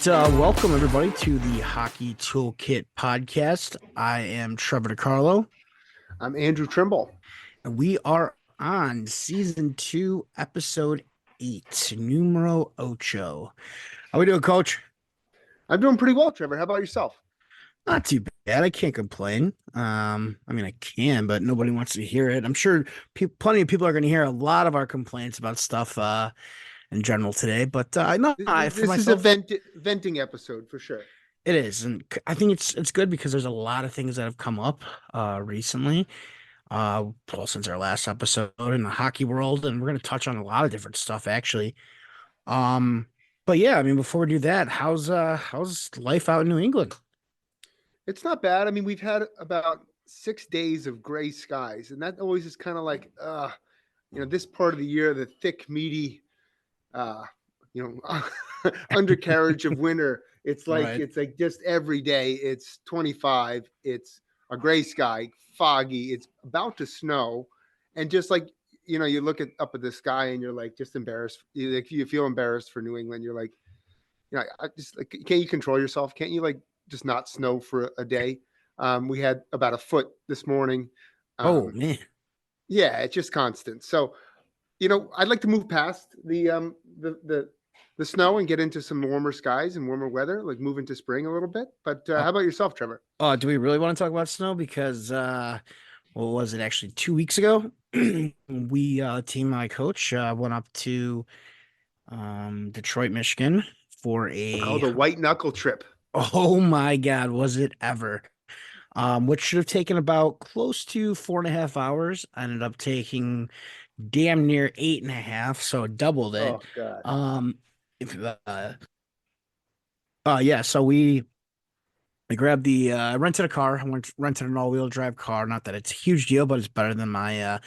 Welcome everybody to the Hockey Toolkit podcast. I am Trevor DiCarlo, I'm Andrew Trimble. and we are on season 2, episode 8, numero ocho. How we doing, Coach? I'm doing pretty well, Trevor. How about yourself? Not too bad. I can't complain. I mean, I can, but nobody wants to hear it. I'm sure plenty of people are going to hear a lot of our complaints about stuff in general today. But no, for This is a myself, venting episode for sure. it is, and I think it's good because there's a lot of things that have come up recently. Well, since our last episode in the hockey world, and we're going to touch on a lot of different stuff actually. Um, but yeah, I mean, before we do that, how's life out in New England? It's not bad. I mean, we've had about 6 days of gray skies, and that always is kind of like, this part of the year, the thick, meaty, uh, undercarriage of winter. It's like Right. just every day. It's 25. It's a gray sky, foggy. It's about to snow, and just like you look up at the sky and you're like just embarrassed. You feel embarrassed for New England. You're like, I just like, can't you control yourself? Can't you like just not snow for a day? We had about a foot this morning. Oh Um, man. yeah, it's just constant. So I'd like to move past the snow and get into some warmer skies and warmer weather, like move into spring a little bit. But Oh, how about yourself, Trevor? do we really want to talk about snow? Because what was it actually 2 weeks ago? We team my coach went up to Detroit, Michigan for Oh, a the white knuckle trip. oh my God, was it ever? Which should have taken about close to 4.5 hours. I ended up taking damn near 8.5, so it doubled it. Oh God. If yeah, so we grabbed I rented a car. I rented an all-wheel drive car. Not that it's a huge deal, but it's better than my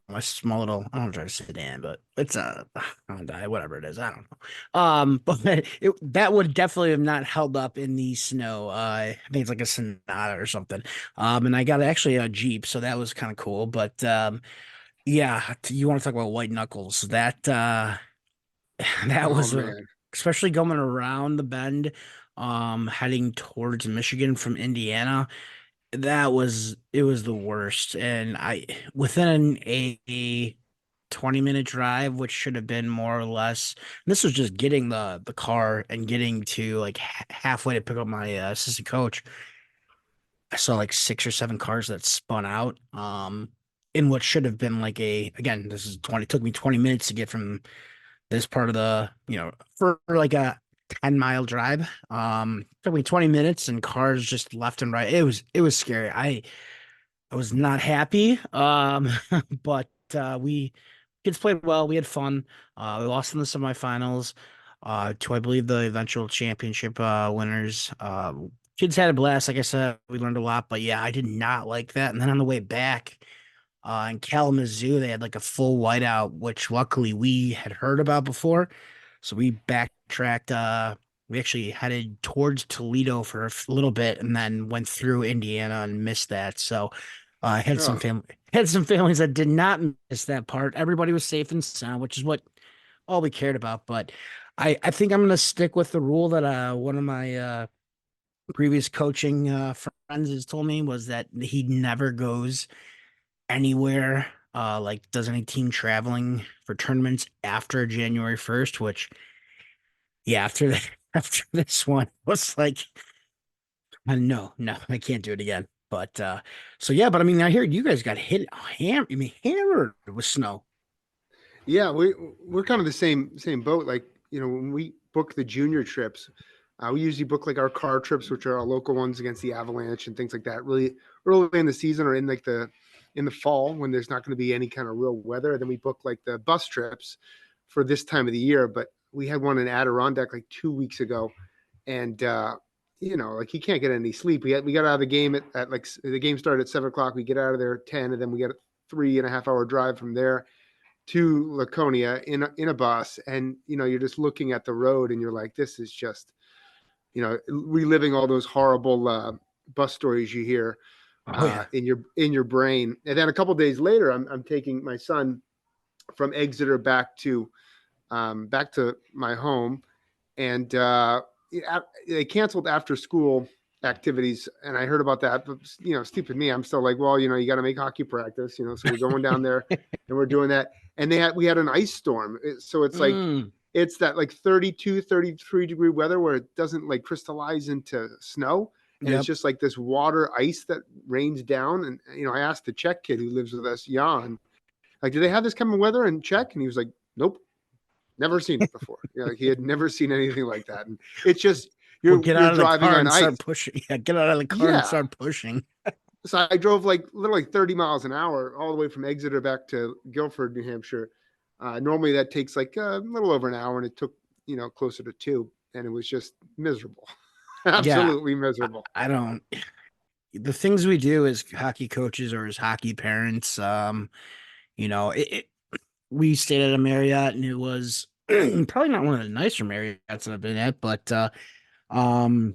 my small little, I don't drive a sedan, but it's a Hyundai, whatever it is. I don't know. But that would definitely have not held up in the snow. I think it's like a Sonata or something. And I got actually a Jeep, so that was kind of cool. But yeah, you want to talk about white knuckles? That Oh was man. especially going around the bend, heading towards Michigan from Indiana. It was the worst. And within a 20-minute drive, which should have been more or less, this was just getting the car and getting to like halfway to pick up my assistant coach. I saw like 6 or 7 cars that spun out. In what should have been like again, this is 20, took me 20 minutes to get from this part of for like a 10-mile drive. Took me 20 minutes and cars just left and right. It was scary. I was not happy. But we kids played well. We had fun. We lost in the semifinals to I believe the eventual championship winners. Kids had a blast. Like I said, we learned a lot, but yeah, I did not like that. And then on the way back, in Kalamazoo, they had like a full whiteout, which luckily we had heard about before. So we backtracked. We actually headed towards Toledo for a little bit and then went through Indiana and missed that. So I Oh, had some families that did not miss that part. Everybody was safe and sound, which is what all we cared about. But I think I'm gonna stick with the rule that one of my previous coaching friends has told me was that he never goes anywhere, like does any team traveling for tournaments after January 1st, which yeah, after that, after this one was like, no, I can't do it again. But so yeah, but I mean, I hear you guys got hammered with snow. yeah. We're kind of the same boat. Like when we book the junior trips, we usually book like our car trips, which are our local ones against the Avalanche and things like that. Really early in the season or in the fall when there's not going to be any kind of real weather. And then we book like the bus trips for this time of the year. But we had one in Adirondack like 2 weeks ago, and like he can't get any sleep. We got out of the game at like the game started at 7 o'clock. We get out of there at 10, and then we get a 3.5 hour drive from there to Laconia in a bus. And you're just looking at the road, and you're like, this is just reliving all those horrible bus stories you hear Oh yeah. in your brain. And then a couple days later, I'm taking my son from Exeter back to my home, and they canceled after school activities, and I heard about that. But stupid me, I'm still like, well, you got to make hockey practice, so we're going down there and we're doing that. And we had an ice storm, so it's like Mm, it's that like 32, 33-degree weather where it doesn't like crystallize into snow, and it's yep. just like this water ice that rains down. And I asked the Czech kid who lives with us, Jan, like, do they have this kind of weather in Czech? And he was like, nope, never seen it before. Like he had never seen anything like that. And it's just Well, you're get you're out of the driving car on and ice. start pushing. Yeah, get out of the car and Yeah. start pushing. So I drove like literally 30 miles an hour all the way from Exeter back to Guilford, New Hampshire. Normally that takes like a little over an hour, and it took closer to two, and it was just miserable, Yeah, absolutely miserable. I don't. The things we do as hockey coaches or as hockey parents, you know, we stayed at a Marriott and it was probably not one of the nicer Marriotts that I've been at, but um,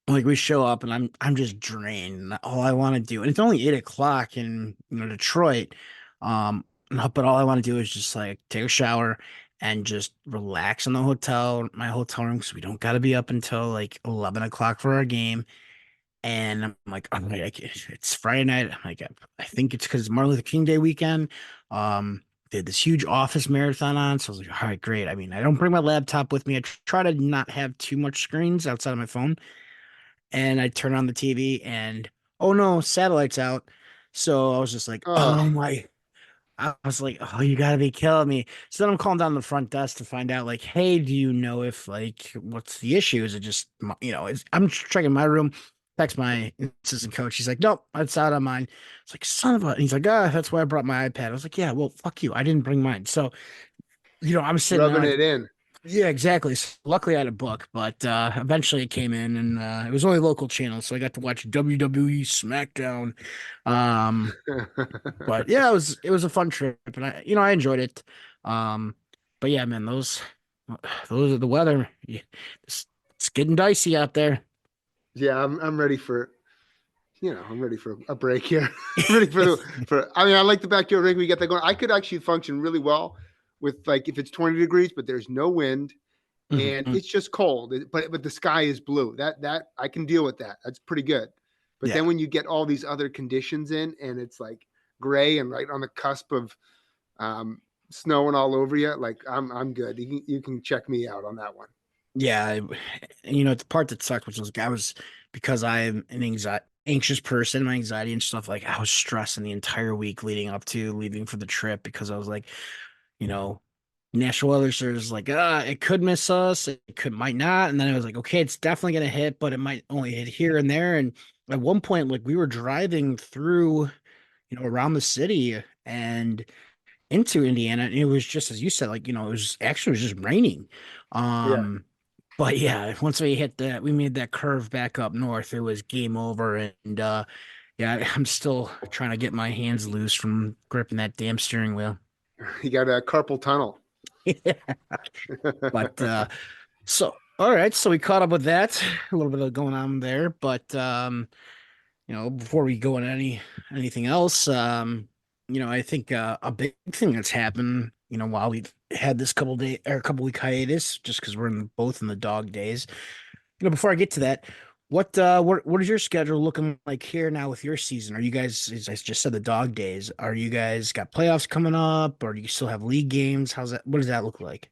like we show up and I'm just drained. All I want to do, and it's only 8 o'clock in Detroit, but all I want to do is just like take a shower and just relax in my hotel room because we don't got to be up until like 11 o'clock for our game. And I'm like, all right, it's Friday night. I'm like, I think it's because it's Martin Luther King Day weekend. They had this huge office marathon on. So I was like, all right, great. I mean, I don't bring my laptop with me. I try to not have too much screens outside of my phone. And I turn on the TV and oh no, satellite's out. So I was just like, Oh, oh my, I was like, oh, you gotta be killing me. So then I'm calling down the front desk to find out, like, hey, do you know if like what's the issue? Is it just I'm checking my room, text my assistant coach. He's like, nope, it's out on mine. It's like, son of a, and he's like, that's why I brought my iPad. I was like, yeah, well, fuck you. I didn't bring mine. So, I'm sitting there rubbing like, it in. yeah, exactly. So luckily I had a book, but eventually it came in and it was only local channels, so I got to watch WWE SmackDown. Um but yeah, it was a fun trip, and I enjoyed it. Um, but yeah, man, those are the weather. It's getting dicey out there. Yeah, I'm ready for I'm ready for a break here. I'm ready for I mean, I like the backyard rig we get that going. I could actually function really well with like if it's 20 degrees, but there's no wind and Mhm. it's just cold, but the sky is blue. That I can deal with that. That's pretty good. But then Yeah, when you get all these other conditions in and it's like gray and right on the cusp of um, snowing all over you, like I'm good. You can check me out on that one. yeah. The part that sucked, which was I was because I'm an anxious person, my anxiety and stuff. Like I was stressing the entire week leading up to leaving for the trip because I was like, you know, National Weather Service is like, it could miss us, it might not. And then I was like, okay, it's definitely gonna hit, but it might only hit here and there. And at one point, like we were driving through, around the city and into Indiana, and it was just as you said, like, it was just raining. Yeah, But yeah, once we made that curve back up north, it was game over. And yeah, I'm still trying to get my hands loose from gripping that damn steering wheel. you got a carpal tunnel. But so all right, so we caught up with that. A little bit of going on there, but before we go on anything else, I think a big thing that's happened, while we've had this couple day or a couple week hiatus, just because we're both in the dog days. Before I get to that, what is your schedule looking like here now with your season? Are you guys, as I just said, the dog days? Are you guys got playoffs coming up, or do you still have league games? How's that? What does that look like?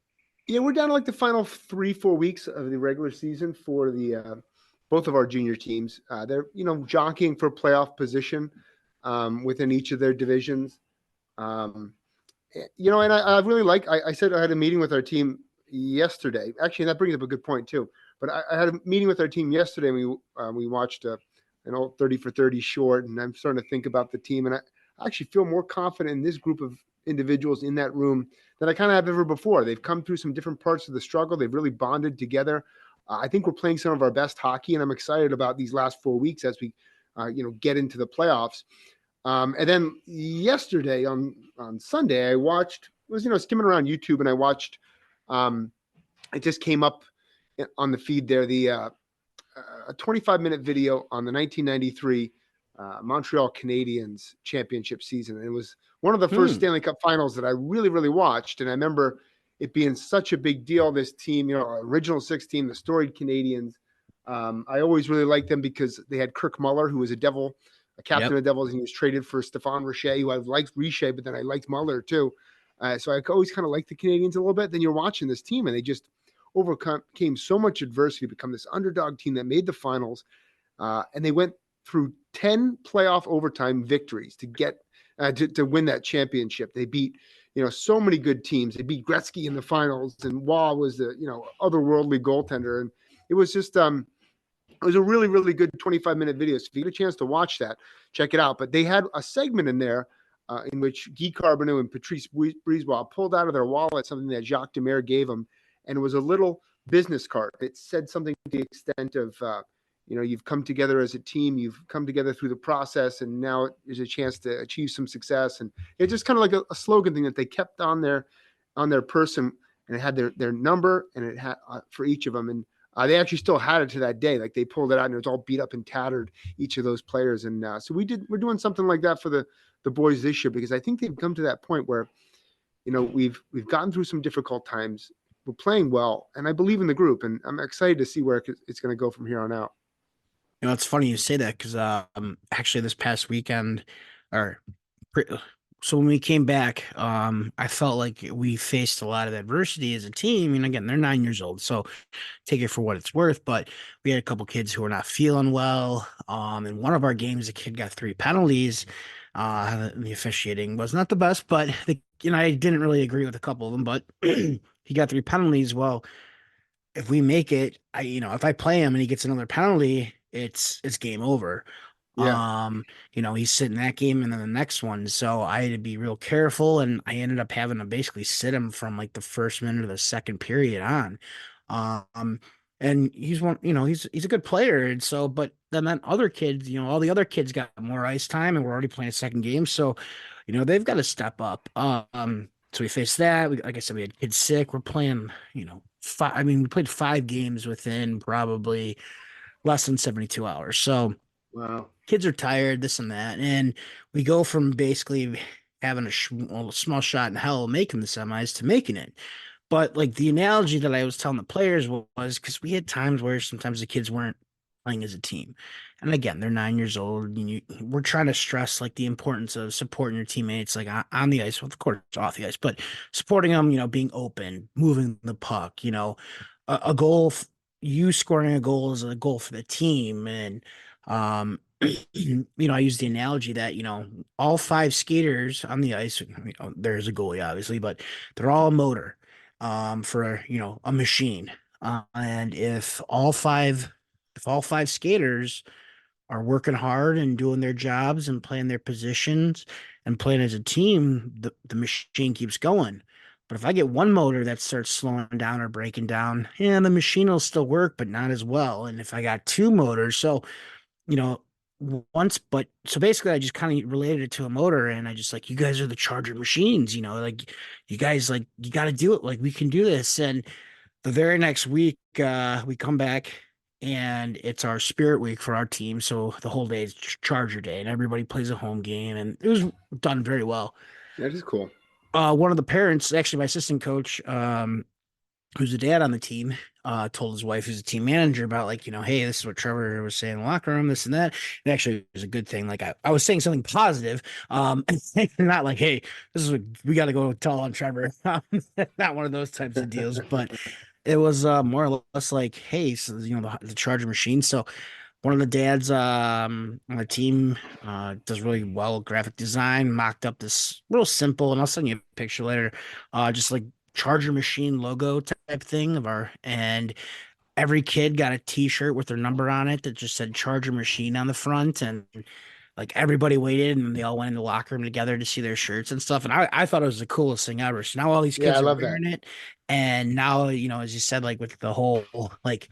Yeah, we're down to like the final 3-4 weeks of the regular season for the both of our junior teams. They're jockeying for playoff position within each of their divisions. Um, and I really like. I said I had a meeting with our team yesterday. Actually, that brings up a good point too. But I had a meeting with our team yesterday, and we watched an old 30 for 30 short, and I'm starting to think about the team, and I actually feel more confident in this group of individuals in that room than I kind of have ever before. They've come through some different parts of the struggle. They've really bonded together. I think we're playing some of our best hockey, and I'm excited about these last 4 weeks as we, get into the playoffs. And then yesterday on Sunday, I watched was skimming around YouTube and I watched. It just came up on the feed there a 25-minute video on the 1993 Montreal Canadiens championship season. And it was one of the first Hmm. Stanley Cup finals that I really, really watched. And I remember it being such a big deal. This team, original six team, the storied Canadians. I always really liked them because they had Kirk Muller, who was a captain Yep. of the Devils, and he was traded for Stefan Richer, who I liked Richer, but then I liked Muller too. So I always kind of liked the Canadians a little bit. Then you're watching this team, and they just overcame so much adversity, become this underdog team that made the finals, and they went through 10 playoff overtime victories to get to win that championship. They beat so many good teams. They beat Gretzky in the finals, and Waugh was the otherworldly goaltender, and it was just it was a really, really good 25-minute video. So if you get a chance to watch that, check it out. But they had a segment in there in which Guy Carbonneau and Patrice Brisebois pulled out of their wallet something that Jacques Demers gave them, and it was a little business card. It said something to the extent of, you've come together as a team, you've come together through the process, and now there's a chance to achieve some success. And it's just kind of like a slogan thing that they kept on their person, and it had their number, and it had for each of them. And they actually still had it to that day. Like they pulled it out and it was all beat up and tattered, each of those players. And so we're doing something like that for the boys this year, because I think they've come to that point where, we've gotten through some difficult times. We're playing well, and I believe in the group, and I'm excited to see where it's going to go from here on out. It's funny you say that because actually this past weekend, or pre- so when we came back, I felt like we faced a lot of adversity as a team. And again, they're 9 years old, so take it for what it's worth. But we had a couple kids who were not feeling well. In one of our games, a kid got 3 penalties. The officiating was not the best, but I didn't really agree with a couple of them. But he got 3 penalties. Well, if we make it, if I play him and he gets another penalty, it's game over. Yeah. He's sitting that game and then the next one. So I had to be real careful, and I ended up having to basically sit him from like the first minute of the second period on. Um, and he's one, he's a good player. And so, but then other kids, all the other kids got more ice time, and we're already playing a second game. So, they've got to step up. So we faced that. Like I said, we had kids sick. We're playing, five. I mean, we played 5 games within probably less than 72 hours. So Wow. kids are tired, this and that. And we go from basically having a small shot in hell making the semis to making it. But like the analogy that I was telling the players was because we had times where sometimes the kids weren't playing as a team. And again, they're 9 years old. And we're trying to stress like the importance of supporting your teammates, like on the ice, well, of course, off the ice, but supporting them, being open, moving the puck, a goal, you scoring a goal is a goal for the team. And, I use the analogy that, all 5 skaters on the ice, there's a goalie, obviously, but they're all a motor for a machine. And if all five skaters are working hard and doing their jobs and playing their positions and playing as a team, the machine keeps going. But if I get one motor that starts slowing down or breaking down, yeah, the machine will still work, but not as well. And if I got 2 motors, so you know, but so basically I just kind of related it to a motor, and I just like, you guys are the Charger machines, like you guys, like, you got to do it. Like, we can do this. And the very next week, we come back and it's our spirit week for our team. So the whole day is Charger day and everybody plays a home game, and it was done very well. That is cool. One of the parents, actually my assistant coach, who's a dad on the team, told his wife, who's a team manager, about like, hey, this is what Trevor was saying in the locker room, this and that. It actually was a good thing. Like I was saying something positive, not like, hey, this is what we got to go tell on Trevor. Not one of those types of deals, but it was more or less like, hey, so the Charger machine. So one of the dads on the team does really well with graphic design, mocked up this real simple, and I'll send you a picture later, just like Charger machine logo type thing of our, and every kid got a t-shirt with their number on it that just said Charger machine on the front. And like everybody waited and they all went in the locker room together to see their shirts and stuff. And I thought it was the coolest thing ever. So now all these Yeah, I kids are love that. wearing it. And now, as you said, like with the whole, like,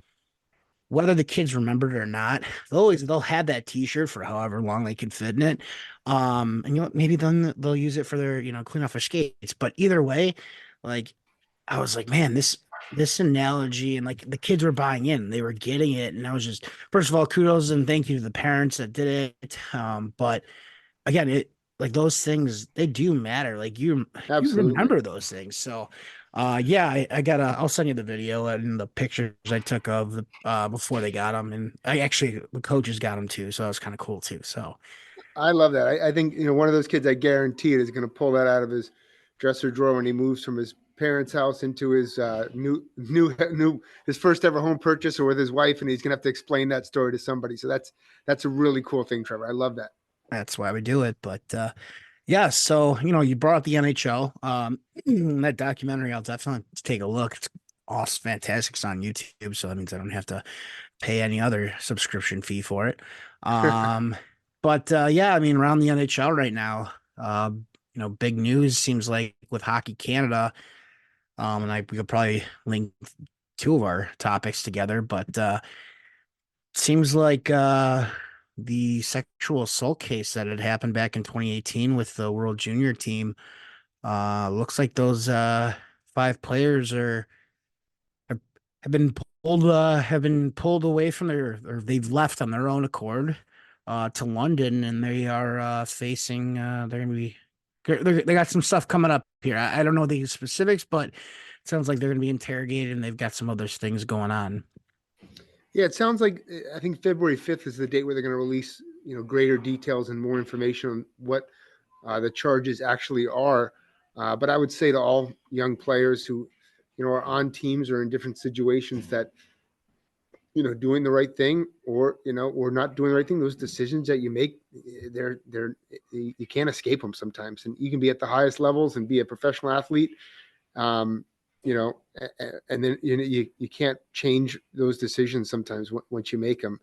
whether the kids remembered it or not, they'll have that t-shirt for however long they can fit in it. And maybe then they'll use it for their, clean off their skates. But either way, like, I was like, man, this analogy, and like the kids were buying in, they were getting it. And I was just, first of all, kudos and thank you to the parents that did it. But again, it, like, those things, they do matter. Like, you Absolutely. remember those things. So Yeah, I gotta. I'll send you the video and the pictures I took of the before they got him, and I actually the coaches got him too, so that was kind of cool too. So I love that. I think one of those kids. I guarantee it is going to pull that out of his dresser drawer when he moves from his parents' house into his new his first ever home purchase, or with his wife, and he's going to have to explain that story to somebody. So that's a really cool thing, Trevor. I love that. that's why we do it. But yeah, so you brought up the NHL. That documentary, I'll definitely take a look. It's awesome, fantastic. It's on YouTube, so that means I don't have to pay any other subscription fee for it. Um, but yeah, I mean, around the NHL right now, big news seems like with Hockey Canada. And we could probably link two of our topics together, but seems like the sexual assault case that had happened back in 2018 with the World Junior team, looks like those five players have have been pulled away from or they've left on their own accord to London, and they are facing they're gonna be they got some stuff coming up here. I don't know the specifics, but it sounds like they're gonna be interrogated and they've got some other things going on. Yeah, it sounds like I think February 5th is the date where they're going to release greater details and more information on what the charges actually are. But I would say to all young players who are on teams or in different situations that doing the right thing or not doing the right thing, those decisions that you make, they're you can't escape them sometimes, and you can be at the highest levels and be a professional athlete, um, and then you can't change those decisions sometimes once you make them,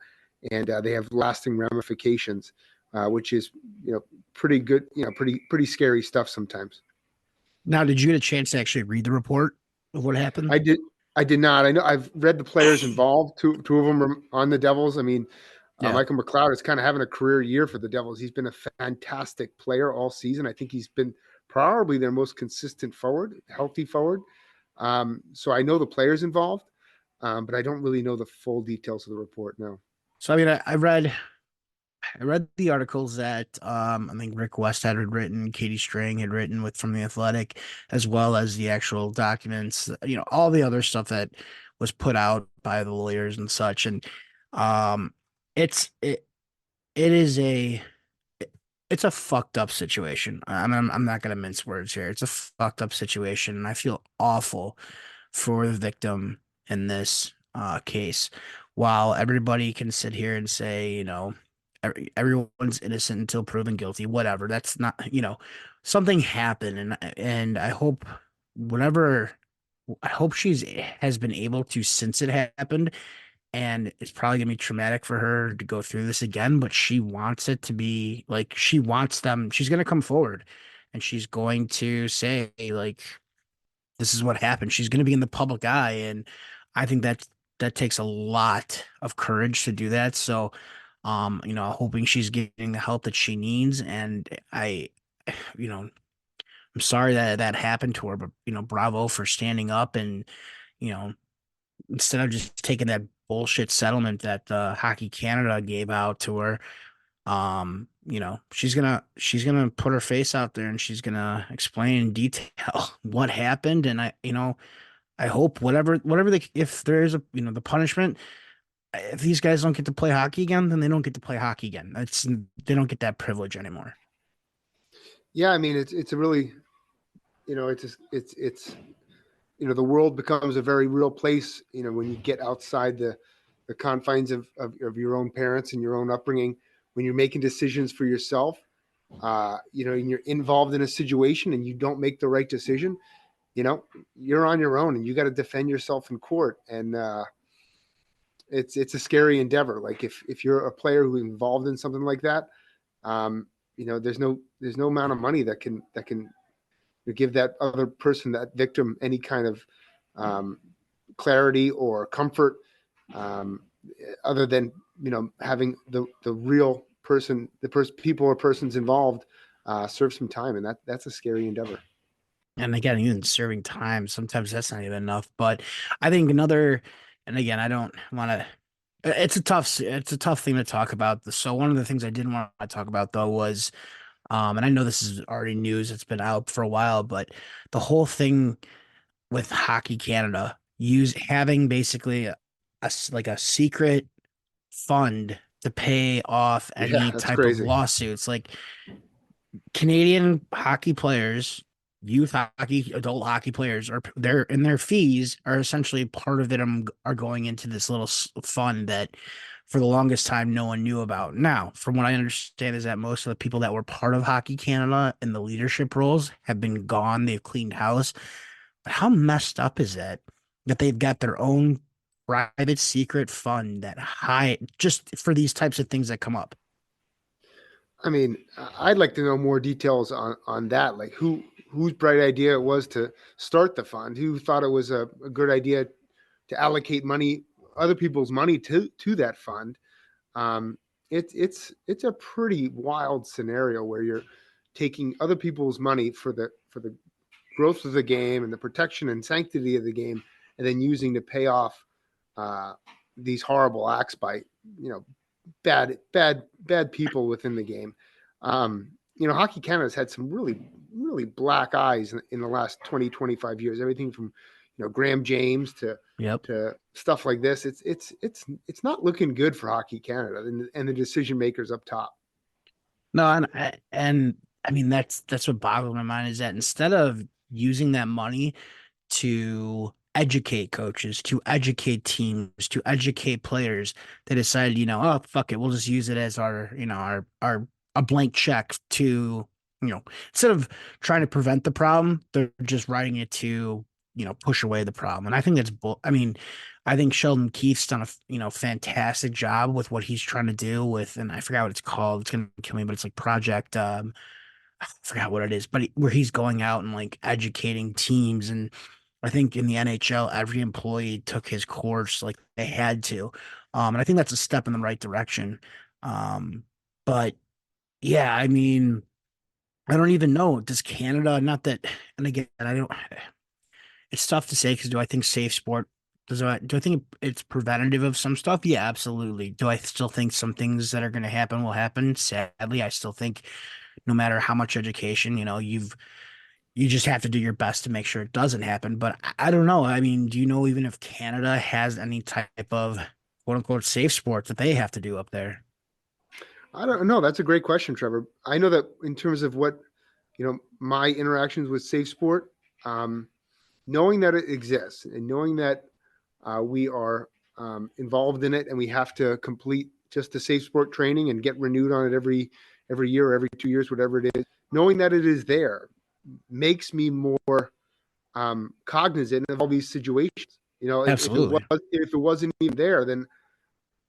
and they have lasting ramifications, which is pretty good, pretty scary stuff sometimes. Now, did you get a chance to actually read the report of what happened? I did. I did not. I know I've read the players involved. Two of them are on the Devils. I mean, Yeah. Michael McLeod is kind of having a career year for the Devils. He's been a fantastic player all season. I think he's been probably their most consistent forward, healthy forward. So I know the players involved, but I don't really know the full details of the report. No. So I mean, I read the articles that I think Rick West had written, Katie Strang had written with from the Athletic, as well as the actual documents, all the other stuff that was put out by the lawyers and such. And um it's it is it's a fucked up situation. I'm not gonna mince words here. It's a fucked up situation, and I feel awful for the victim in this case. While everybody can sit here and say, everyone's innocent until proven guilty, whatever. That's not, something happened, and whatever I hope she's has been able to since it happened, and it's probably gonna be traumatic for her to go through this again, but she wants it to be like she wants them. She's gonna come forward and she's going to say, like, this is what happened. She's gonna be in the public eye, and I think that takes a lot of courage to do that. So, hoping she's getting the help that she needs. And you know, I'm sorry that that happened to her, but bravo for standing up and, you know, instead of just taking that bullshit settlement that Hockey Canada gave out to her, she's gonna put her face out there and she's gonna explain in detail what happened. And I hope whatever if there is the punishment, if these guys don't get to play hockey again, then they don't get to play hockey again. They don't get that privilege anymore. Yeah, I mean it's a really it's the world becomes a very real place when you get outside the confines of your own parents and your own upbringing, when you're making decisions for yourself, and you're involved in a situation and you don't make the right decision, you're on your own and you got to defend yourself in court. And it's a scary endeavor. Like if you're a player who's involved in something like that, there's no amount of money that can give that other person, that victim, any kind of clarity or comfort, um, other than having the real person, people or persons involved serve some time, and that's a scary endeavor. And again, even serving time, sometimes that's not even enough. But I think and again, I don't want to. It's a tough thing to talk about. So one of the things I didn't want to talk about though was, and I know this is already news, it's been out for a while, but the whole thing with Hockey Canada, use having basically like a secret fund to pay off Yeah, any that's type of crazy. lawsuits. Like Canadian hockey players, youth hockey, adult hockey players are their fees are essentially part of it are going into this little fund that for the longest time no one knew about. Now, from what I understand is that most of the people that were part of Hockey Canada in the leadership roles have been gone. They've cleaned house. But how messed up is that that they've got their own private secret fund that high just for these types of things that come up? I mean, I'd like to know more details on that. Like whose bright idea it was to start the fund, who thought it was a good idea to allocate money, other people's money to that fund. Um, it's a pretty wild scenario where you're taking other people's money for the growth of the game and the protection and sanctity of the game, and then using to pay off uh, these horrible acts by you know bad people within the game. Hockey Canada has had some really black eyes in the last 20-25 years. Everything from Graham James Yep. to stuff like this. It's not looking good for Hockey Canada and the decision makers up top. No, and I mean that's what boggles my mind is that instead of using that money to educate coaches, to educate teams, to educate players, they decided, oh fuck it, we'll just use it as our, our a blank check to, instead of trying to prevent the problem, they're just writing it to, push away the problem. And I think that's I mean, I think Sheldon Keefe's done a fantastic job with what he's trying to do with, and I forgot what it's called. It's gonna kill me, but it's like Project I forgot what it is, but where he's going out and like educating teams. And I think in the NHL, every employee took his course like they had to. And I think that's a step in the right direction. But yeah, I mean, I don't even know. Does Canada, not that, and again, I don't, it's tough to say because do I think safe sport, do I think it's preventative of some stuff? Yeah, absolutely. Do I still think some things that are going to happen will happen? Sadly, I still think no matter how much education, you just have to do your best to make sure it doesn't happen. But I don't know. I mean, do you know even if Canada has any type of quote unquote safe sport that they have to do up there? I don't know. That's a great question, Trevor. I know that in terms of what my interactions with Safe Sport, um, knowing that it exists and knowing that we are involved in it and we have to complete just the Safe Sport training and get renewed on it every year or every 2 years, whatever it is. Knowing that it is there makes me more cognizant of all these situations. Absolutely. If it wasn't even there, then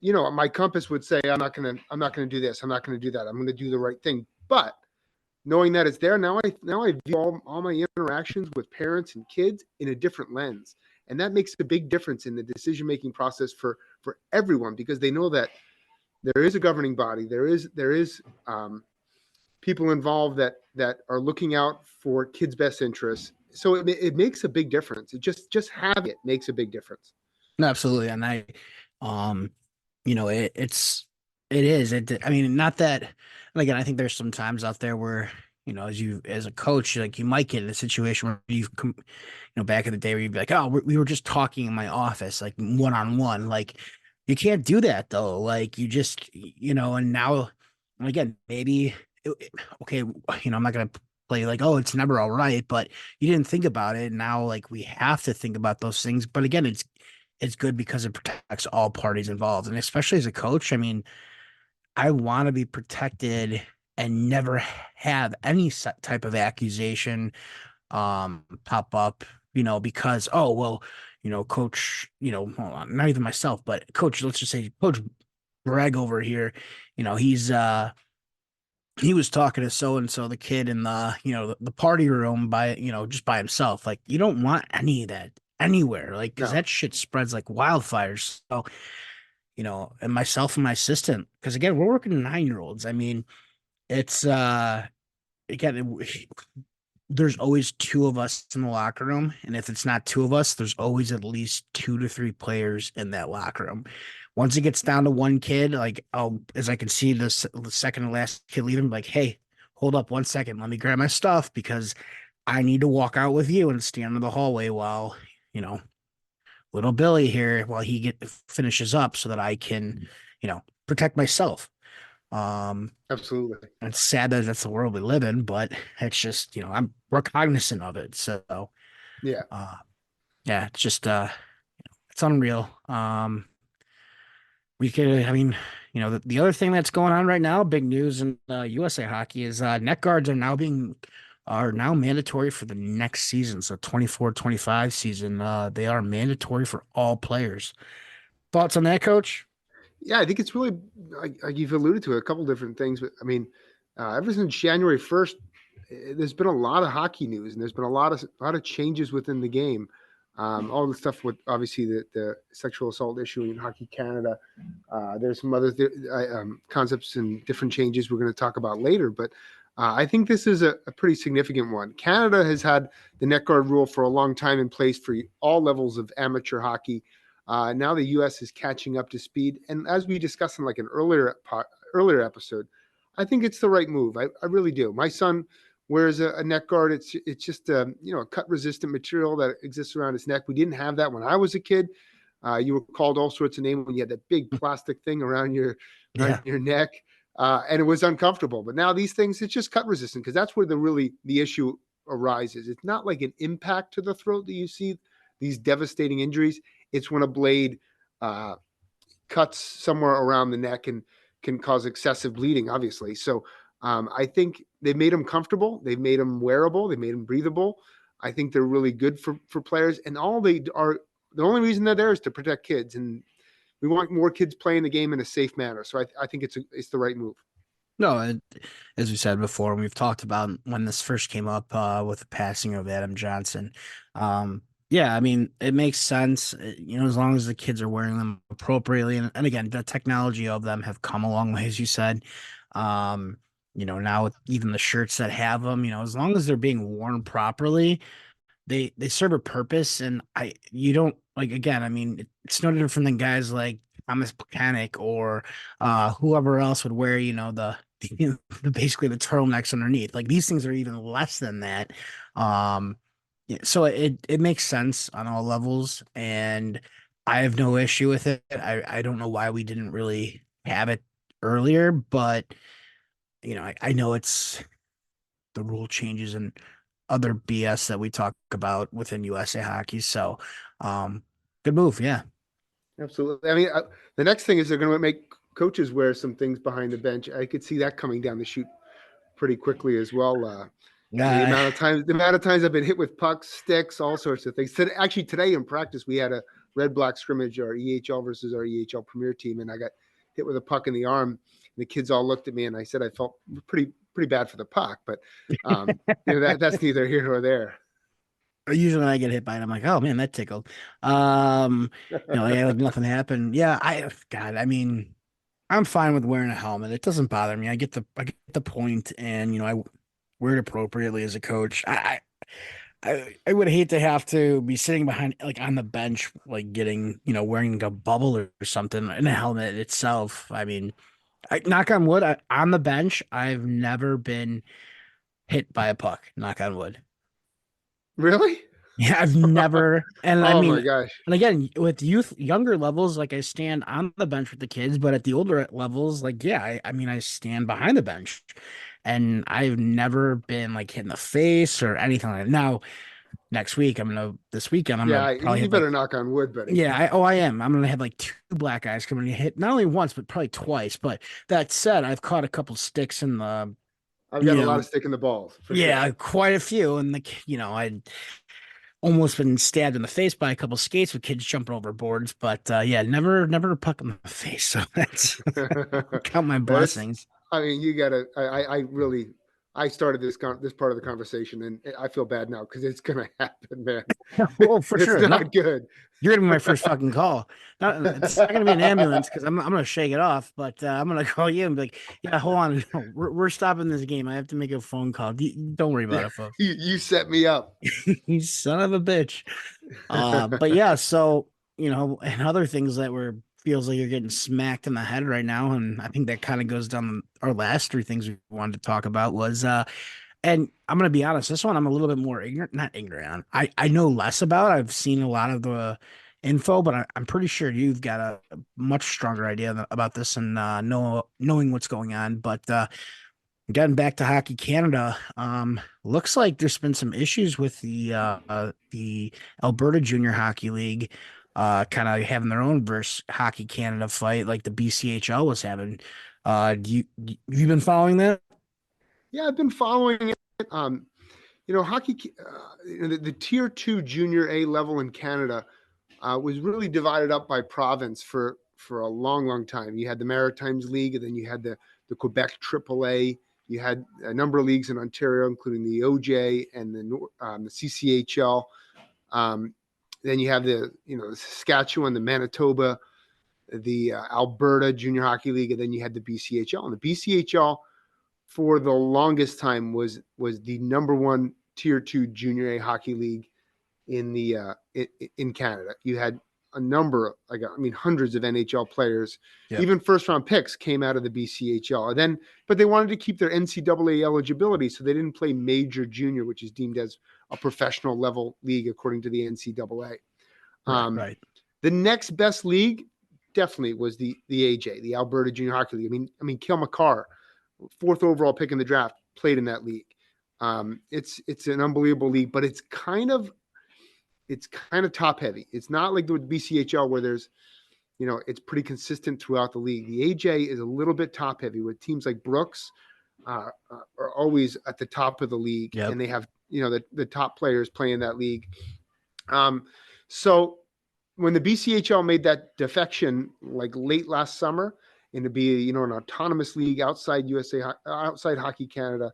my compass would say I'm not gonna do this, I'm not gonna do that, I'm gonna do the right thing. But knowing that it's there now I view all my interactions with parents and kids in a different lens, and that makes a big difference in the decision making process for everyone, because they know that there is a governing body, there is people involved that are looking out for kids' best interests. So it makes a big difference. It just having it makes a big difference. No, absolutely. And um, it is. I mean, not that, and again, I think there's some times out there where, as a coach, like you might get in a situation where back in the day where you'd be like, oh, we were just talking in my office, like one on one. Like you can't do that though. Like you just, and now, and again, maybe, okay, I'm not going to play like, oh, it's never all right, but you didn't think about it. Now, like we have to think about those things. But again, it's good because it protects all parties involved. And especially as a coach, I mean, I want to be protected and never have any type of accusation pop up, because oh well, coach, hold on, not even myself, but coach, let's just say Coach Greg over here, he's he was talking to so and so the kid in the the party room by just by himself. Like you don't want any of that anywhere, like because No. that shit spreads like wildfires. So and myself and my assistant, because again we're working 9-year-olds. I mean it's again there's always two of us in the locker room, and if it's not two of us, there's always at least 2 to 3 players in that locker room. Once it gets down to one kid, like as I can see the second to last kid leaving, like, hey, hold up 1 second, let me grab my stuff because I need to walk out with you and stand in the hallway while, you know, little Billy here, while he finishes up so that I can, protect myself. Um, Absolutely. it's sad that that's the world we live in, but it's just, we're cognizant of it. So, Yeah. uh, yeah, it's just, it's unreal. We could, I mean, the other thing that's going on right now, big news in USA hockey is net guards are now mandatory for the next season. So 24-25 season, they are mandatory for all players. Thoughts on that, coach? Yeah, I think it's really like you've alluded to a couple different things, but I mean, ever since January 1st, there's been a lot of hockey news, and there's been a lot of changes within the game. All the stuff with obviously the sexual assault issue in Hockey Canada. There's some other concepts and different changes we're going to talk about later, but I think this is a pretty significant one. Canada has had the net guard rule for a long time in place for all levels of amateur hockey. Now the U.S. is catching up to speed, and as we discussed in like an earlier episode, I think it's the right move. I really do. My son wears a neck guard. It's just a cut resistant material that exists around his neck. We didn't have that when I was a kid. You were called all sorts of names when you had that big plastic thing around Yeah. your neck, and it was uncomfortable. But now these things, it's just cut resistant because that's where the issue arises. It's not like an impact to the throat that you see these devastating injuries. It's when a blade uh, cuts somewhere around the neck and can cause excessive bleeding, obviously. So I think they've made them comfortable. They've made them wearable. They made them breathable. I think they're really good for players. And all they are, the only reason they're there is to protect kids. And we want more kids playing the game in a safe manner. So I think it's the right move. No, as we said before, we've talked about when this first came up with the passing of Adam Johnson. Yeah, I mean, it makes sense, as long as the kids are wearing them appropriately. And again, the technology of them have come a long way, as you said. Now with even the shirts that have them, as long as they're being worn properly, they serve a purpose. And you don't, like, again, I mean, it's no different than guys like Thomas Mechanic or whoever else would wear, basically the turtlenecks underneath. Like, these things are even less than that. Yeah, so it makes sense on all levels, and I have no issue with it. I don't know why we didn't really have it earlier, but I know it's the rule changes and other BS that we talk about within USA hockey. So, um, good move. Yeah. Absolutely. I mean, the next thing is they're going to make coaches wear some things behind the bench. I could see that coming down the chute pretty quickly as well. I mean, Uh, the amount of times I've been hit with pucks, sticks, all sorts of things. Actually, today in practice, we had a red black scrimmage, our EHL versus our EHL Premier team, and I got hit with a puck in the arm. And the kids all looked at me, and I said I felt pretty bad for the puck, but that's neither here nor there. Usually when I get hit by it, I'm like, oh man, that tickled. Um, like nothing happened. Yeah, God, I mean, I'm fine with wearing a helmet. It doesn't bother me. I get the point, and I wear it appropriately as a coach. I would hate to have to be sitting behind, like, on the bench, like getting, wearing a bubble or something in a helmet itself. I mean, knock on wood, on the bench, I've never been hit by a puck. Knock on wood. Really? Yeah, I've never, and I Oh my mean, gosh. and again, with younger levels, like, I stand on the bench with the kids, but at the older levels, like, yeah, I mean, I stand behind the bench, and I've never been like hit in the face or anything like that. Now, this weekend, I'm gonna Yeah, probably you have better like, knock on wood, buddy. yeah, I am. I'm gonna have like two black eyes coming to hit not only once, but probably twice. But that said, I've caught a couple sticks in the, I've got you a lot of know, stick in the balls for yeah, sure. quite a few, and I almost been stabbed in the face by a couple skates with kids jumping over boards, but yeah, never a puck in the face. So that's count my Well, it's. blessings. I mean, you gotta. I really. I started this part of the conversation, and I feel bad now because it's gonna happen, man. Well, for It's sure. not good. You're gonna be my first fucking call. It's not gonna be an ambulance because I'm gonna shake it off, but I'm gonna call you and be like, yeah, hold on, we're stopping this game. I have to make a phone call. Don't worry about it, folks. You set me up. You son of a bitch. But yeah, so and other things that were feels like you're getting smacked in the head right now, and I think that kind of goes down our last three things we wanted to talk about was And I'm gonna be honest, this one I'm a little bit more ignorant, not ignorant on. I know less about. I've seen a lot of the info, but I'm pretty sure you've got a much stronger idea about this and knowing what's going on. But getting back to Hockey Canada, looks like there's been some issues with the Alberta Junior Hockey League, kind of having their own versus Hockey Canada fight like the BCHL was having. You've been following that? Yeah, I've been following it. Hockey, the tier two junior A level in Canada was really divided up by province for a long, long time. You had the Maritimes League, and then you had the Quebec AAA. You had a number of leagues in Ontario, including the OJ and the CCHL. Um, then you have the Saskatchewan, the Manitoba, the Alberta Junior Hockey League, and then you had the BCHL. And the BCHL for the longest time was the number one tier two junior A hockey league in the in Canada. You had a number, hundreds of NHL players, Yep. even first round picks came out of the BCHL. And then, but they wanted to keep their NCAA eligibility, so they didn't play major junior, which is deemed as a professional level league according to the NCAA. Right, Um, right. the next best league definitely was the AJ, the Alberta Junior Hockey League. Cale Makar, fourth overall pick in the draft, played in that league. It's an unbelievable league, but it's kind of top heavy. It's not like the BCHL where it's pretty consistent throughout the league. The AJ is a little bit top heavy with teams like Brooks are always at the top of the league, Yep. and they have the top players playing that league. So when the BCHL made that defection like late last summer and to be an autonomous league outside outside Hockey Canada,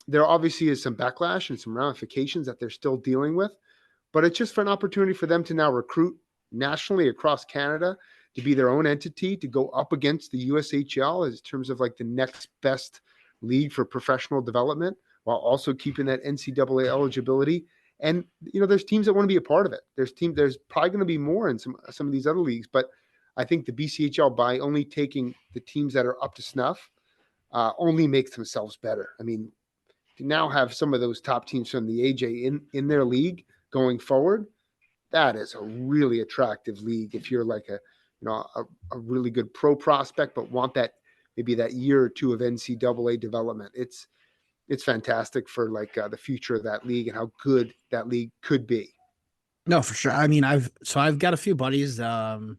there obviously is some backlash and some ramifications that they're still dealing with. But it's just for an opportunity for them to now recruit nationally across Canada to be their own entity, to go up against the USHL in terms of like the next best league for professional development, while also keeping that NCAA eligibility. And there's teams that want to be a part of it. There's probably going to be more in some of these other leagues, but I think the BCHL, by only taking the teams that are up to snuff, only makes themselves better. To now have some of those top teams from the AJ in their league going forward, that is a really attractive league. If you're like a really good pro prospect, but want that maybe that year or two of NCAA development, it's fantastic for like the future of that league and how good that league could be. No, for sure. I've got a few buddies, or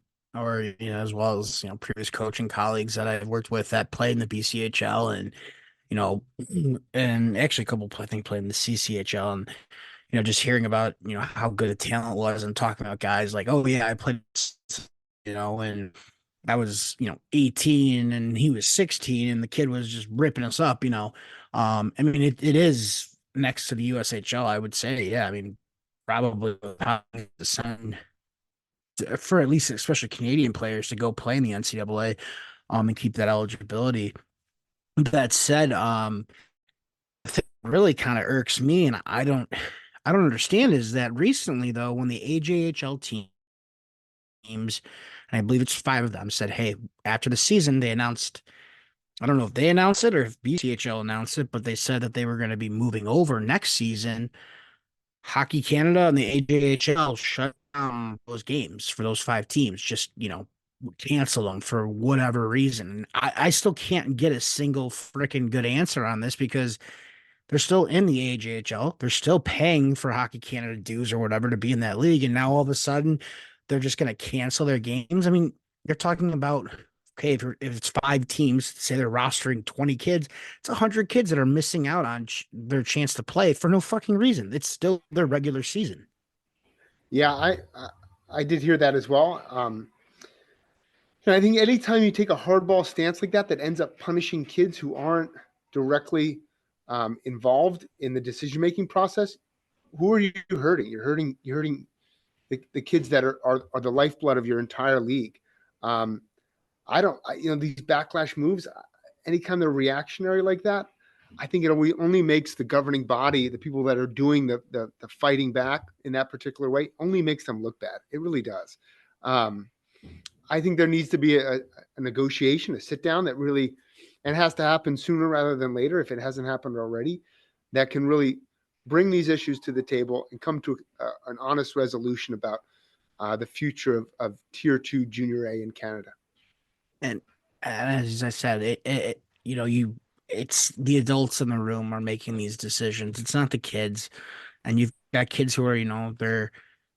as well as previous coaching colleagues that I've worked with that play in the BCHL and you know, and actually a couple I think played in the CCHL and just hearing about how good a talent was and talking about guys like, oh yeah, I played, and I was 18 and he was 16 and the kid was just ripping us up. It is next to the USHL, I would say. Yeah, probably the send for at least especially Canadian players to go play in the NCAA and keep that eligibility. That said, the thing that really kind of irks me and I don't understand is that recently though when the AJHL teams, and I believe it's five of them, said, hey, after the season they announced, I don't know if they announced it or if BCHL announced it, but they said that they were going to be moving over next season. Hockey Canada and the AJHL shut down those games for those five teams, just, cancel them for whatever reason. And I still can't get a single freaking good answer on this because they're still in the AJHL. They're still paying for Hockey Canada dues or whatever to be in that league. And now all of a sudden they're just going to cancel their games. You're talking about, okay, if it's five teams, say they're rostering 20 kids, it's 100 kids that are missing out on their chance to play for no fucking reason. It's still their regular season. Yeah, I did hear that as well. And I think anytime you take a hardball stance like that ends up punishing kids who aren't directly involved in the decision making process, who are you hurting? You're hurting the kids that are the lifeblood of your entire league. Um, these backlash moves, anytime they're reactionary like that, I think it only makes the governing body, the people that are doing the fighting back in that particular way, only makes them look bad. It really does. Um, I think there needs to be a negotiation, a sit down that really and it has to happen sooner rather than later if it hasn't happened already, that can really bring these issues to the table and come to an honest resolution about the future of Tier 2 Junior A in Canada. And, as I said, it's the adults in the room are making these decisions. It's not the kids. And you've got kids who are,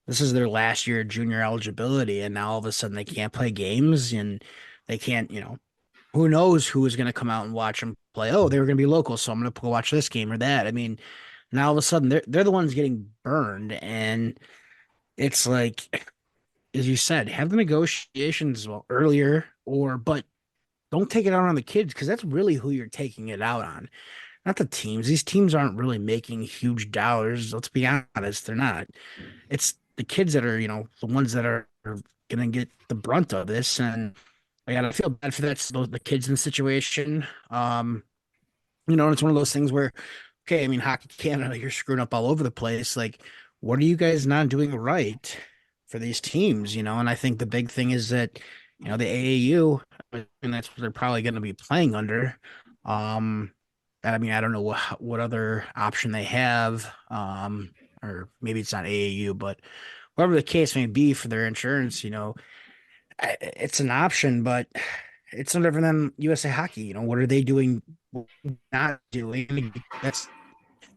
this is their last year of junior eligibility, and now all of a sudden they can't play games and they can't, who knows who is going to come out and watch them play? Oh, they were going to be local, so I'm going to go watch this game or that. I mean, now all of a sudden they're the ones getting burned, and it's like, as you said, have the negotiations earlier, but don't take it out on the kids because that's really who you're taking it out on, not the teams. These teams aren't really making huge dollars. Let's be honest, they're not. It's the kids that are, the ones that are gonna get the brunt of this, and I gotta feel bad for the kids in the situation. It's one of those things where, okay, I mean, Hockey Canada, you're screwing up all over the place. Like, what are you guys not doing right for these teams? And I think the big thing is that, the AAU, and that's what they're probably going to be playing under. I mean, I don't know what other option they have. Or maybe it's not AAU, but whatever the case may be for their insurance, it's an option, but it's no different than USA Hockey. What are they doing, not doing? That's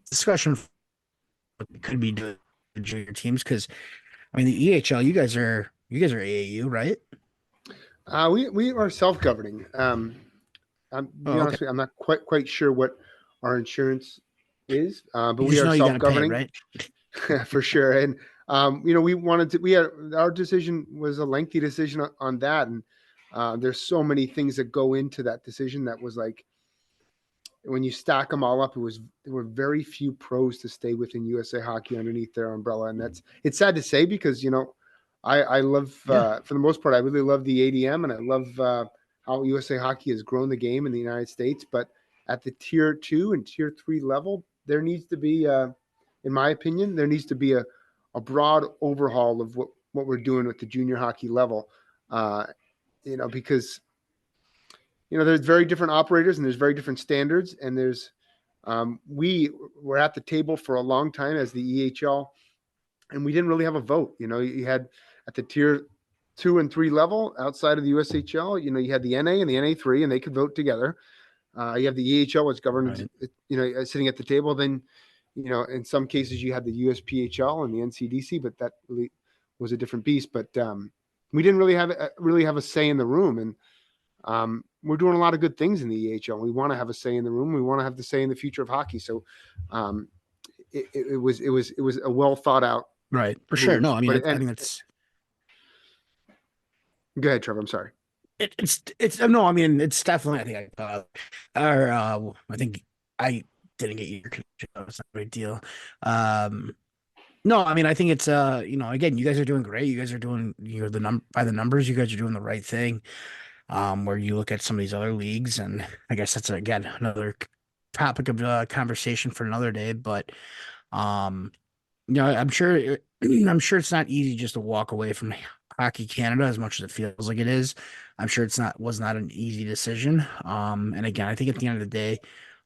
discussion for what they could be doing with junior teams because I mean the EHL, you guys are AAU, right? We are self governing. I'm be Oh, okay. honest with you, I'm not quite sure what our insurance is, but You we just are know you got self to pay, governing right? for sure. And we wanted to. We had our decision was a lengthy decision on that, and there's so many things that go into that decision. That was like when you stack them all up, there were very few pros to stay within USA Hockey underneath their umbrella, and it's sad to say because I love Yeah. for the most part I really love the ADM and I love how USA Hockey has grown the game in the United States, but at the tier 2 and tier 3 level, there needs to be, in my opinion, there needs to be a broad overhaul of what we're doing with the junior hockey level, uh, because there's very different operators and there's very different standards. And we were at the table for a long time as the EHL, and we didn't really have a vote. You had at the tier 2 and 3 level outside of the USHL, you had the NA and the NA3, and they could vote together. You have the EHL, which governs, Right. sitting at the table. Then, in some cases you had the USPHL and the NCDC, but that really was a different beast. But we didn't really have a say in the room. And we're doing a lot of good things in the EHL. We want to have a say in the room. We want to have the say in the future of hockey. So um, it was a well thought out Right. For sure. move. No, I mean, But I and think that's go ahead, Trevor. I'm sorry. it's no, I mean, it's definitely, I think I didn't get your connection. It's not a big deal. Um, no, I mean, I think it's, again, you guys are doing great. You guys are doing, by the numbers, you guys are doing the right thing. Where you look at some of these other leagues, and I guess that's again another topic of conversation for another day. But um, I'm sure I'm sure it's not easy just to walk away from Hockey Canada as much as it feels like it is. I'm sure was not an easy decision. And again, I think at the end of the day,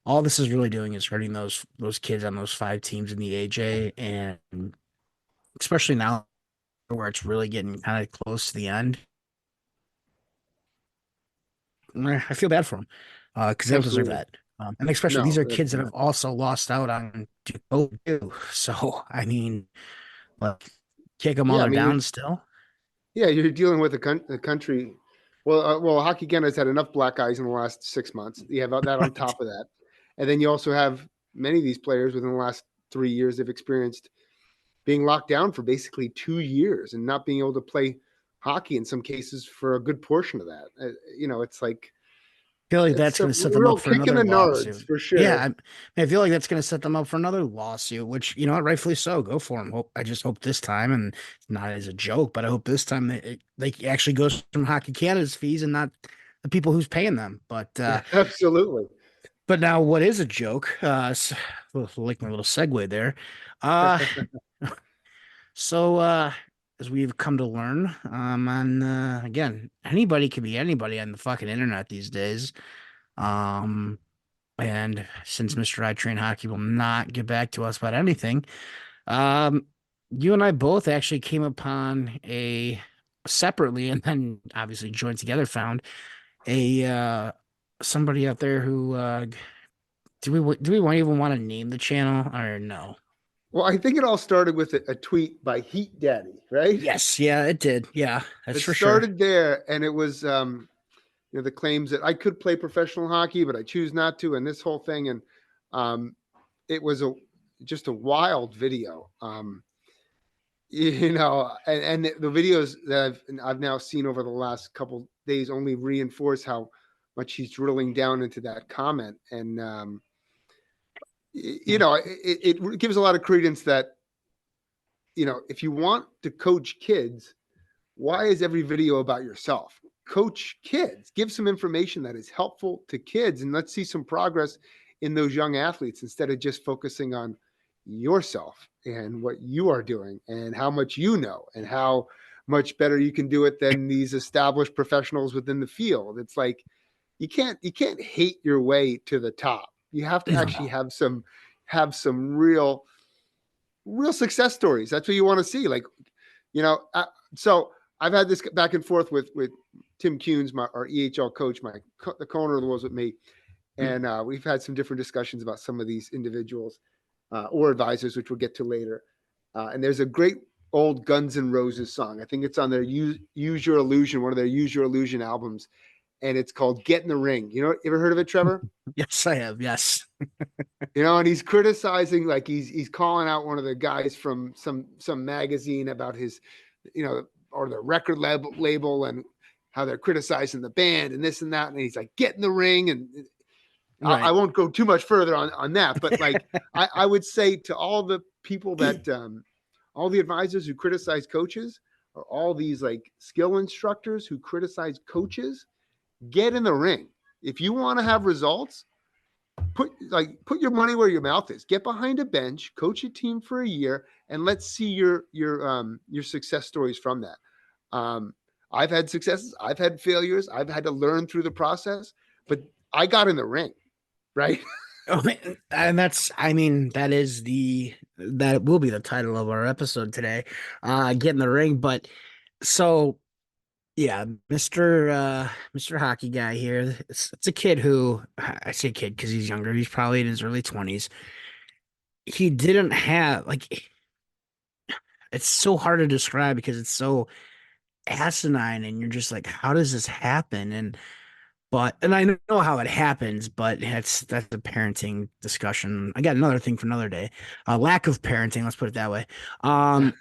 all this is really doing is hurting those kids on those 5 teams in the AJ, and especially now where it's really getting kind of close to the end. I feel bad for them because they don't deserve Absolutely. that. And especially these No. are kids that have also lost out on COVID too. So I mean, like, kick them while Yeah. I they're mean, down still. you're dealing with a country. Well, Hockey Canada has had enough black eyes in the last 6 months. You have that on Right. top of that, and then you also have many of these players within the last 3 years have experienced being locked down for basically 2 years and not being able to play hockey in some cases for a good portion of that. It's like I feel like it's that's a going to set them up real for kick in another the nards lawsuit. for Yeah, sure. I feel like that's going to set them up for another lawsuit, which, rightfully so. Go for them. I just hope this time, and not as a joke, but I hope this time they actually goes from Hockey Canada's fees and not the people who's paying them. Absolutely. But now, what is a joke? Like my little segue there. Uh, so, as we've come to learn, on again, anybody can be anybody on the fucking internet these days. Um, and since Mr. I Train Hockey will not get back to us about anything, um, you and I both actually came upon a separately and then obviously joined together found a somebody out there who do we even want to name the channel or no? Well, I think it all started with a tweet by Heat Daddy, right? Yes, yeah, it did. Yeah, that's It for sure. started there, and it was the claims that I could play professional hockey, but I choose not to, and this whole thing, and um, it was a just a wild video. And the videos that I've now seen over the last couple days only reinforce how much he's drilling down into that comment, and it gives a lot of credence that if you want to coach kids, why is every video about yourself? Coach kids, give some information that is helpful to kids, and let's see some progress in those young athletes instead of just focusing on yourself and what you are doing and how much you know and how much better you can do it than these established professionals within the field. It's like you can't hate your way to the top. You have to actually No. have some real success stories. That's what you want to see. Like, you know, so I've had this back and forth with Tim Kuhns, our EHL coach, the co-owner of the Wolves with me, and we've had some different discussions about some of these individuals or advisors, which we'll get to later. And there's a great old Guns N' Roses song. I think it's on their Use Your Illusion, one of their Use Your Illusion albums, and it's called "Get in the Ring." You ever heard of it, Trevor? Yes, I have. Yes. And he's criticizing, like he's calling out one of the guys from some magazine about his, or the record label and how they're criticizing the band and this and that, and he's like, get in the ring, and I Right. won't go too much further on that, but like I would say to all the people that all the advisors who criticize coaches, or all these like skill instructors who criticize coaches, get in the ring. If you want to have results, put your money where your mouth is. Get behind a bench, coach a team for a year, and let's see your success stories from that. Um, I've had successes, I've had failures, I've had to learn through the process, but I got in the ring, right? Oh, and I mean, that will be the title of our episode today. Get in the ring. But so yeah, Mr. Hockey guy here. It's a kid who I say kid because he's younger. He's probably in his early 20s. He didn't have like it's so hard to describe because it's so asinine and you're just like, how does this happen? And I know how it happens, but that's a parenting discussion. I got another thing for another day. Lack of parenting, let's put it that way. Um,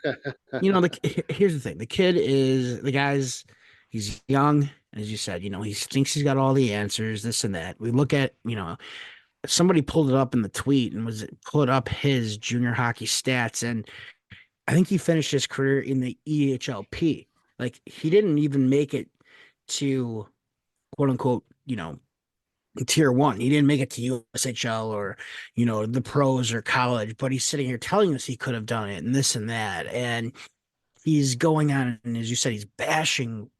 here's the thing: the guy's he's young, as you said. He thinks he's got all the answers, this and that. We look at somebody pulled it up in the tweet and was put up his junior hockey stats, and I think he finished his career in the EHLP. Like he didn't even make it to quote unquote, tier one. He didn't make it to USHL or, the pros or college, but he's sitting here telling us he could have done it and this and that. And he's going on, and as you said, he's bashing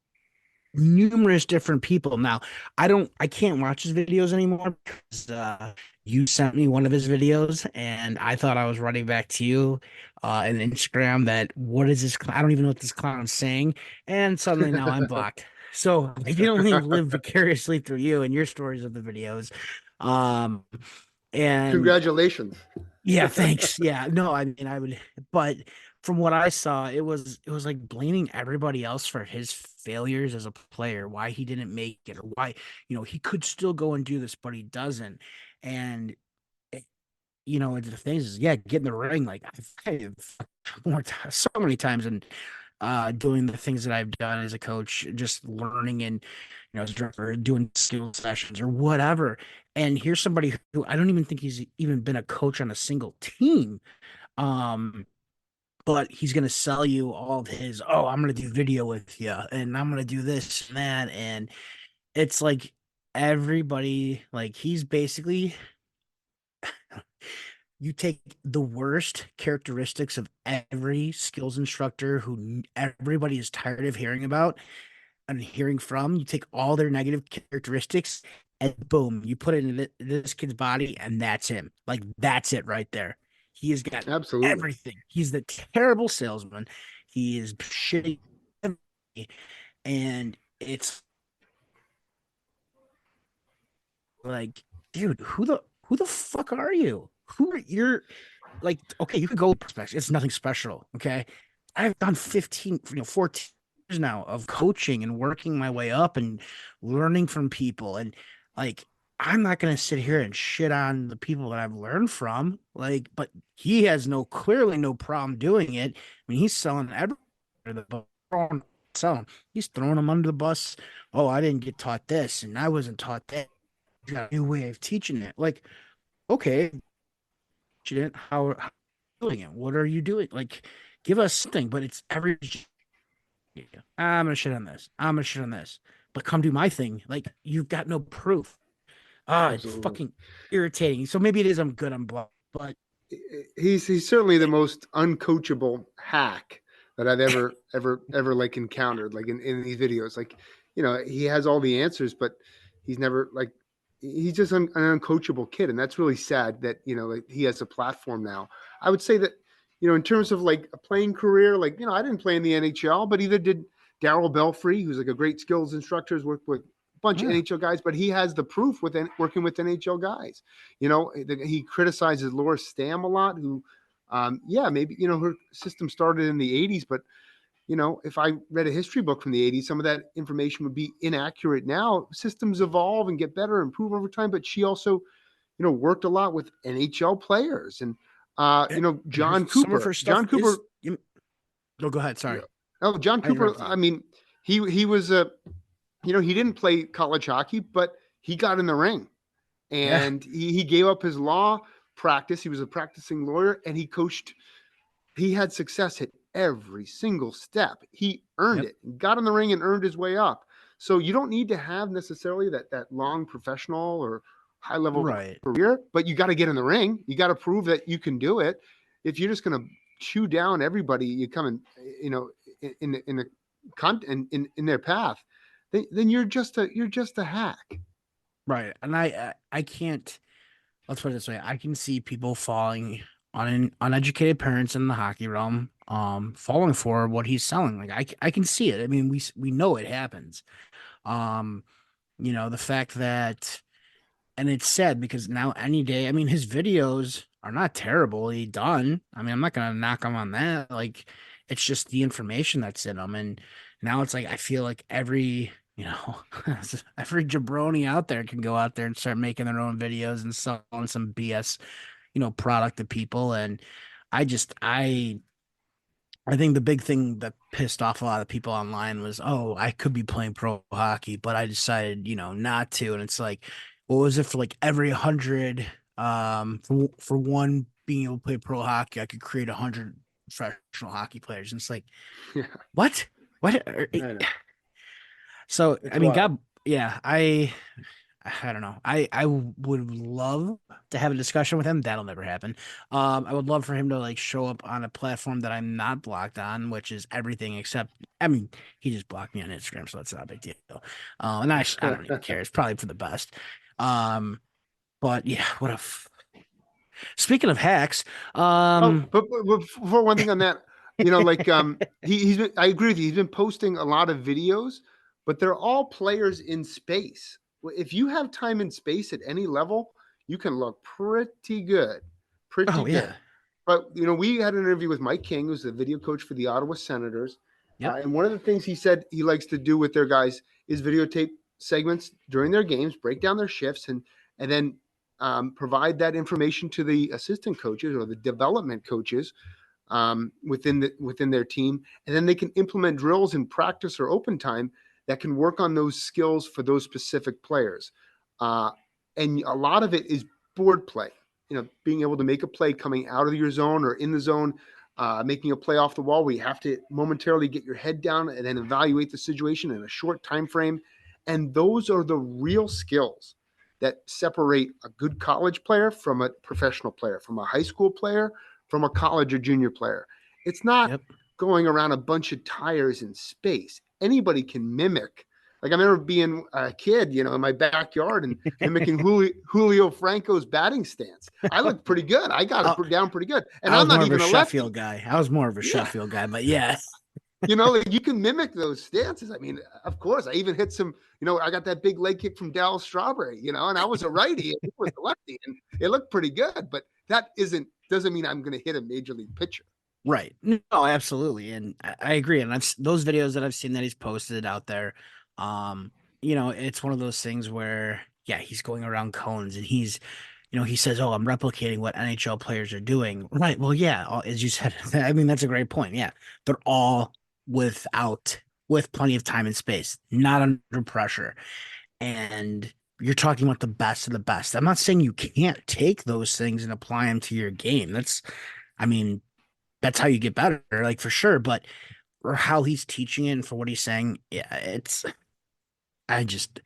numerous different people. Now, I can't watch his videos anymore because you sent me one of his videos, and I thought I was running back to you in Instagram that what is this? I don't even know what this clown's saying, and suddenly now I'm blocked. So I can only live vicariously through you and your stories of the videos. Um, and Congratulations. yeah, thanks. Yeah, no, I mean I would, but from what I saw, it was like blaming everybody else for his failures as a player, why he didn't make it, or why, he could still go and do this, but he doesn't. And it- the things is, yeah, get in the ring. Like I've so many times and doing the things that I've done as a coach, just learning and as a director, doing skill sessions or whatever. And here's somebody who I don't even think he's even been a coach on a single team. Um, but he's gonna sell you all of his, oh, I'm gonna do video with you and I'm gonna do this and that. And it's like everybody, like he's basically you take the worst characteristics of every skills instructor who everybody is tired of hearing about and hearing from. You take all their negative characteristics and boom, you put it in this kid's body, and that's him. Like that's it right there. He has got Absolutely. everything. He's the terrible salesman. He is shitty, and it's like, dude, who the fuck are you? Who are you're like? Okay, you could go perspective. It's nothing special. Okay, I've done 15, 14 years now of coaching and working my way up and learning from people, and like I'm not gonna sit here and shit on the people that I've learned from. Like, but he has clearly no problem doing it. I mean, he's selling every the selling. He's throwing them under the bus. Oh, I didn't get taught this, and I wasn't taught that. Got a new way of teaching it. Like, okay, how doing it? What are you doing? Like, give us something, but it's every I'm gonna shit on this. I'm gonna shit on this. But come do my thing. Like, you've got no proof. Ah, it's Absolutely. fucking irritating. So maybe it is I'm good, I'm blah, but He's certainly the most uncoachable hack that I've ever like encountered, like in these videos. Like, he has all the answers, but he's never like he's just an uncoachable kid, and that's really sad that like, he has a platform now. I would say that in terms of like a playing career, like I didn't play in the NHL, but either did Daryl Belfry, who's like a great skills instructor, has worked with a bunch of yeah, NHL guys, but he has the proof with working with NHL guys. He criticizes Laura Stam a lot, who, yeah, maybe, her system started in the 80s, but, if I read a history book from the 80s, some of that information would be inaccurate now. Systems evolve and get better, improve over time, but she also, worked a lot with NHL players and, John some of Cooper. her stuff is. No, go ahead. Yeah. Sorry, Oh, John I Cooper. interrupted I you. mean, he was he didn't play college hockey, but he got in the ring Yeah, and he gave up his law practice. He was a practicing lawyer and he coached. He had success at every single step. He earned yep, it, got in the ring and earned his way up. So you don't need to have necessarily that long professional or high level right. career, but you got to get in the ring. You got to prove that you can do it. If you're just going to chew down everybody, you come in, in the content in their path, then you're just a hack. Right. And I can't, let's put it this way. I can see people falling on uneducated parents in the hockey realm, falling for what he's selling. Like I can see it. I mean, we know it happens. Um, the fact that, and it's sad because now any day, I mean, his videos are not terribly done. I mean, I'm not gonna knock him on that. Like, it's just the information that's in them, and now it's like I feel like every jabroni out there can go out there and start making their own videos and selling some BS, product to people. And I think the big thing that pissed off a lot of people online was, oh, I could be playing pro hockey, but I decided, not to. And it's like, what was it for like every 100, for one being able to play pro hockey, I could create 100 professional hockey players. And it's like, Yeah, what? What? I know. So, It's I mean, wild. God, yeah, I don't know. I would love to have a discussion with him. That'll never happen. I would love for him to like show up on a platform that I'm not blocked on, which is everything except. I mean, he just blocked me on Instagram, so that's not a big deal. And I don't even care. It's probably for the best. Um, but yeah, speaking of hacks, Oh, but for one thing on that, like he's been, I agree with you. He's been posting a lot of videos, but they're all players in space. If you have time and space at any level, you can look pretty good, pretty oh good. yeah, But we had an interview with Mike King, who's the video coach for the Ottawa Senators, yep, and one of the things he said he likes to do with their guys is videotape segments during their games, break down their shifts, and then provide that information to the assistant coaches or the development coaches within their team, and then they can implement drills in practice or open time that can work on those skills for those specific players. Uh, and a lot of it is board play. Being able to make a play coming out of your zone or in the zone, making a play off the wall where you have to momentarily get your head down and then evaluate the situation in a short time frame. And those are the real skills that separate a good college player from a professional player, from a high school player, from a college or junior player. It's not yep, going around a bunch of tires in space. Anybody can mimic, Like I remember being a kid, in my backyard and mimicking Julio Franco's batting stance. I looked pretty good. I got Oh, it down pretty good, and I I'm was more not of a even a Sheffield lefty. guy. I was more of a Yeah, Sheffield guy, but yeah. like you can mimic those stances. I mean, of course, I even hit some. I got that big leg kick from Dallas Strawberry. And I was a righty, and he was a lefty, and it looked pretty good. But that isn't doesn't mean I'm going to hit a major league pitcher. Right. No, absolutely. And I agree. And those videos that I've seen that he's posted out there. Um, it's one of those things where, yeah, he's going around cones and he says, "Oh, I'm replicating what NHL players are doing." Right. Well, yeah, as you said, I mean, that's a great point. Yeah. They're all without with plenty of time and space, not under pressure. And you're talking about the best of the best. I'm not saying you can't take those things and apply them to your game. I mean, that's how you get better, like for sure. But for how he's teaching it and for what he's saying, yeah, I just,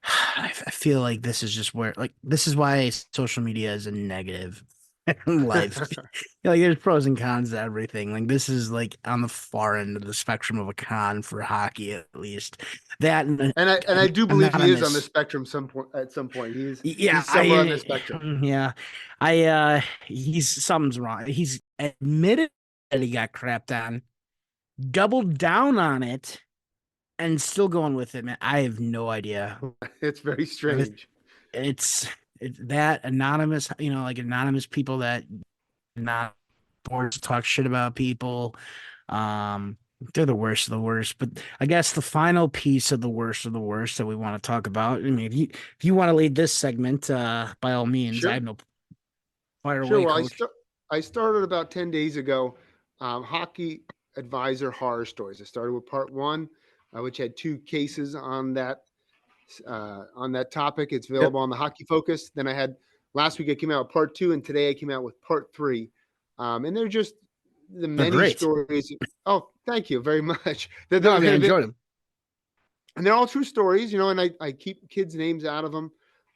I feel like this is just where, like, this is why social media is a negative in life. Like, there's pros and cons to everything. Like, this is like on the far end of the spectrum of a con for hockey, at least. That and And I do believe he is on the anonymous. spectrum some point at some point. He's Yeah, he's somewhere on the spectrum. yeah, he's something's wrong. He's admitted that he got crapped on, doubled down on it, and still going with it, man. I have no idea. It's very It's strange. it's, it's that anonymous, like anonymous people that not bored to talk shit about people. Um, they're the worst of the worst. But I guess the final piece of the worst that we want to talk about. I mean, if you want to lead this segment, by all means, I Sure. have no fire Sure. away, Well, coach. I started about 10 days ago. Hockey Advisor horror stories. I started with part one, which had two cases on that topic. It's Yep, available on the Hockey Focus. Then I had last week I came out with part two, and today I came out with part three. And they're just the they're many great. stories. Oh, thank you very much. No, I mean I enjoyed them. And they're all true stories, and I keep kids' names out of them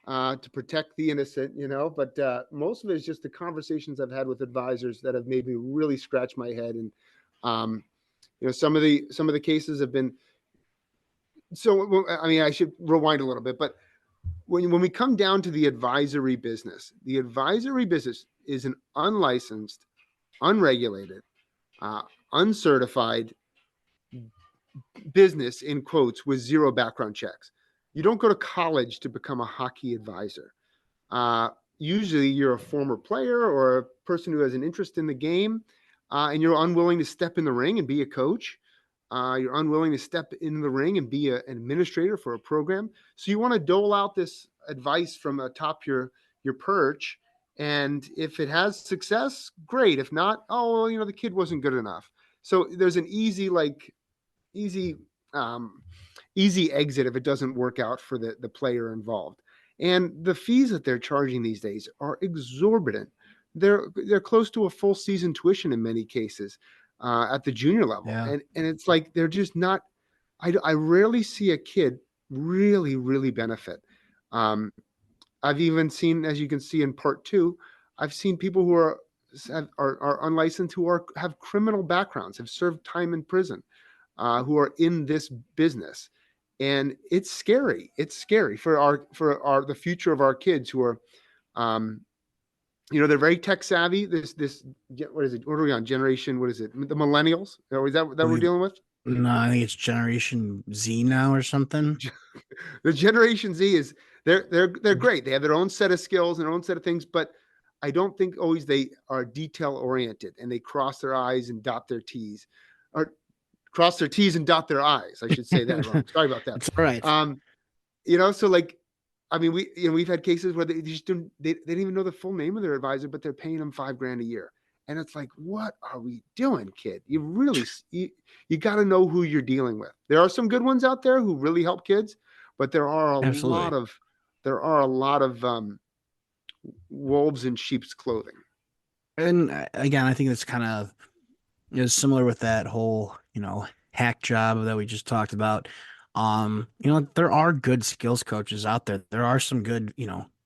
to protect the innocent, but most of it is just the conversations I've had with advisors that have made me really scratch my head. And um, some of the cases have been so. I mean, I should rewind a little bit, but when we come down to the advisory business is an unlicensed, unregulated, uh, uncertified business in quotes with zero background checks. You don't go to college to become a hockey advisor. Usually, you're a former player or a person who has an interest in the game, and you're unwilling to step in the ring and be a coach. You're unwilling to step in the ring and be an administrator for a program. So you want to dole out this advice from atop your perch. And if it has success, great. If not, oh well, the kid wasn't good enough. So there's an easy um, easy exit if it doesn't work out for the player involved. And the fees that they're charging these days are exorbitant. They're close to a full season tuition in many cases at the junior level, Yeah, and it's like they're just not. I rarely see a kid really benefit. Um, I've even seen, as you can see in part two, I've seen people who are unlicensed who have criminal backgrounds, have served time in prison, who are in this business, and it's scary. It's scary for our the future of our kids who are, um, they're very tech savvy. This what is it? What are we on? Generation? What is it? The millennials? Is that we're we dealing with? no, I think it's Generation Z now or something. The Generation Z is they're great. They have their own set of skills and their own set of things, but I don't think always they are detail oriented and they cross their I's and dot their T's, or cross their T's and dot their I's. I should say that wrong. Sorry about that. It's all right. Um, so like, I mean, we've had cases where they just they didn't even know the full name of their advisor, but they're paying them $5,000 a year. And it's like, what are we doing, kid? You got to know who you're dealing with. There are some good ones out there who really help kids, but Absolutely. there are a lot of wolves in sheep's clothing. And again, I think it's kind of similar with that whole, hack job that we just talked about. There are good skills coaches out there. There are some good,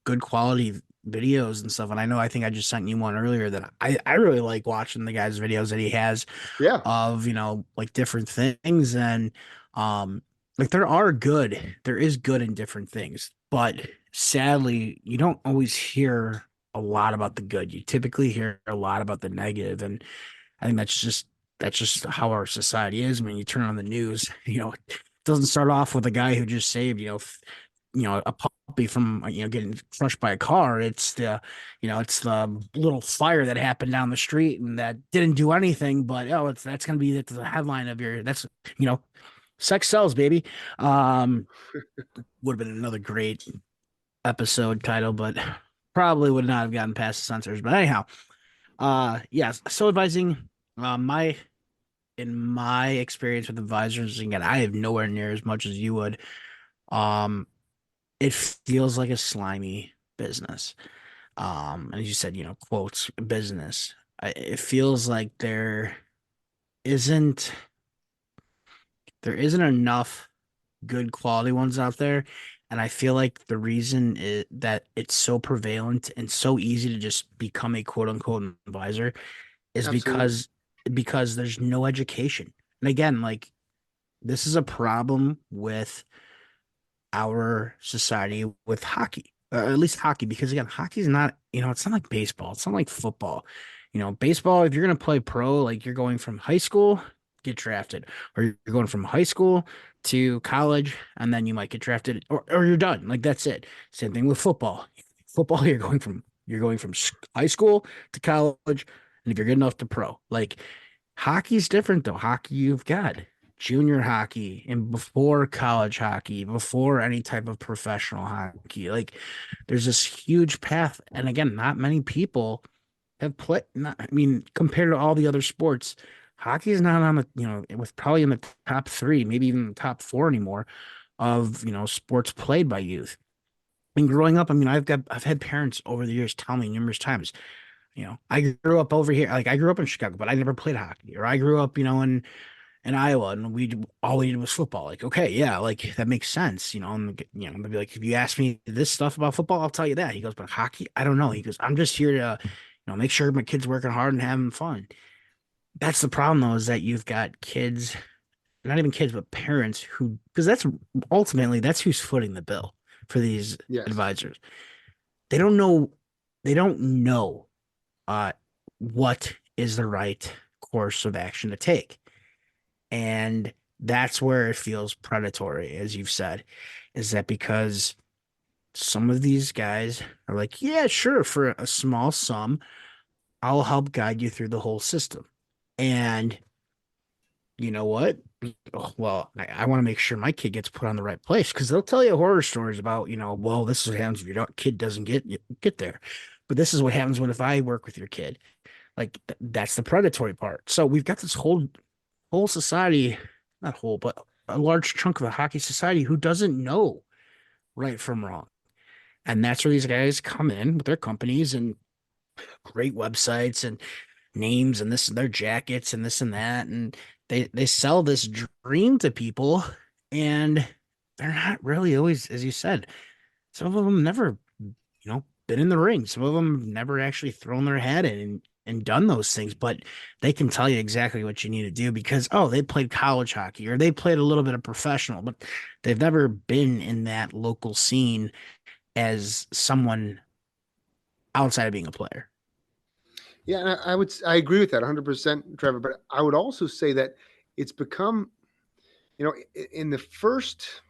good quality videos and stuff. And I think I just sent you one earlier that I really like watching the guy's videos that he has Yeah, of, like different things. And, um, like there is good in different things, but sadly, you don't always hear a lot about the good. You typically hear a lot about the negative, and I think that's just how our society is. I mean, you turn on the news, it doesn't start off with a guy who just saved, a puppy from, getting crushed by a car. It's the little fire that happened down the street and that didn't do anything, but that's gonna be the headline of you know, sex sells, baby. Um, would have been another great episode title, but probably would not have gotten past the censors. But anyhow, yes, so advising, my in my experience with advisors, again, I have nowhere near as much as you would. Um, it feels like a slimy business. And as you said, quotes business. It feels like isn't there isn't enough good quality ones out there. And I feel like the reason that it's so prevalent and so easy to just become a quote unquote advisor is Absolutely. because there's no education. And again, like this is a problem with our society with hockey, at least hockey, because again, hockey's not, it's not like baseball. It's not like football. Baseball, if you're going to play pro, like you're going from high school, get drafted, or you're going from high school to college, and then you might get drafted, or you're done. Like that's it. Same thing with football. Football, you're going from high school to college, and if you're good enough to pro. Like hockey's different though. Hockey, you've got junior hockey and before college hockey, before any type of professional hockey. Like there's this huge path. And again, not many people have played. I mean, compared to all the other sports, hockey is not on the, it was probably in the top three, maybe even the top four anymore of, sports played by youth. And growing up, I mean, I've had parents over the years tell me numerous times, I grew up over here, like I grew up in Chicago, but I never played hockey. Or I grew up, in Iowa, and all we did was football. Like, okay, yeah, like that makes sense, And maybe like if you ask me this stuff about football, I'll tell you that. He goes, but hockey, I don't know. He goes, I'm just here to, make sure my kids working hard and having fun. That's the problem, though, is that you've got kids, not even kids, but parents who, because that's who's footing the bill for these Yes. advisors. They don't know, they don't know uh, what is the right course of action to take. And that's where it feels predatory, as you've said, is that because some of these guys are like, yeah, sure, for a small sum, I'll help guide you through the whole system. And you know what? Oh, well, I want to make sure my kid gets put on the right place because they'll tell you horror stories about, well, this is what happens if your kid doesn't get there. But this is what happens when if I work with your kid. Like that's the predatory part. So we've got this whole society, not whole, but a large chunk of the hockey society who doesn't know right from wrong. And that's where these guys come in with their companies and great websites and names and this and their jackets and this and that. And they sell this dream to people and they're not really always, as you said, some of them never, been in the ring. Some of them have never actually thrown their head in and done those things, but they can tell you exactly what you need to do because, they played college hockey or they played a little bit of professional, but they've never been in that local scene as someone outside of being a player. Yeah, and I agree with that 100%, Trevor. But I would also say that it's become, in the first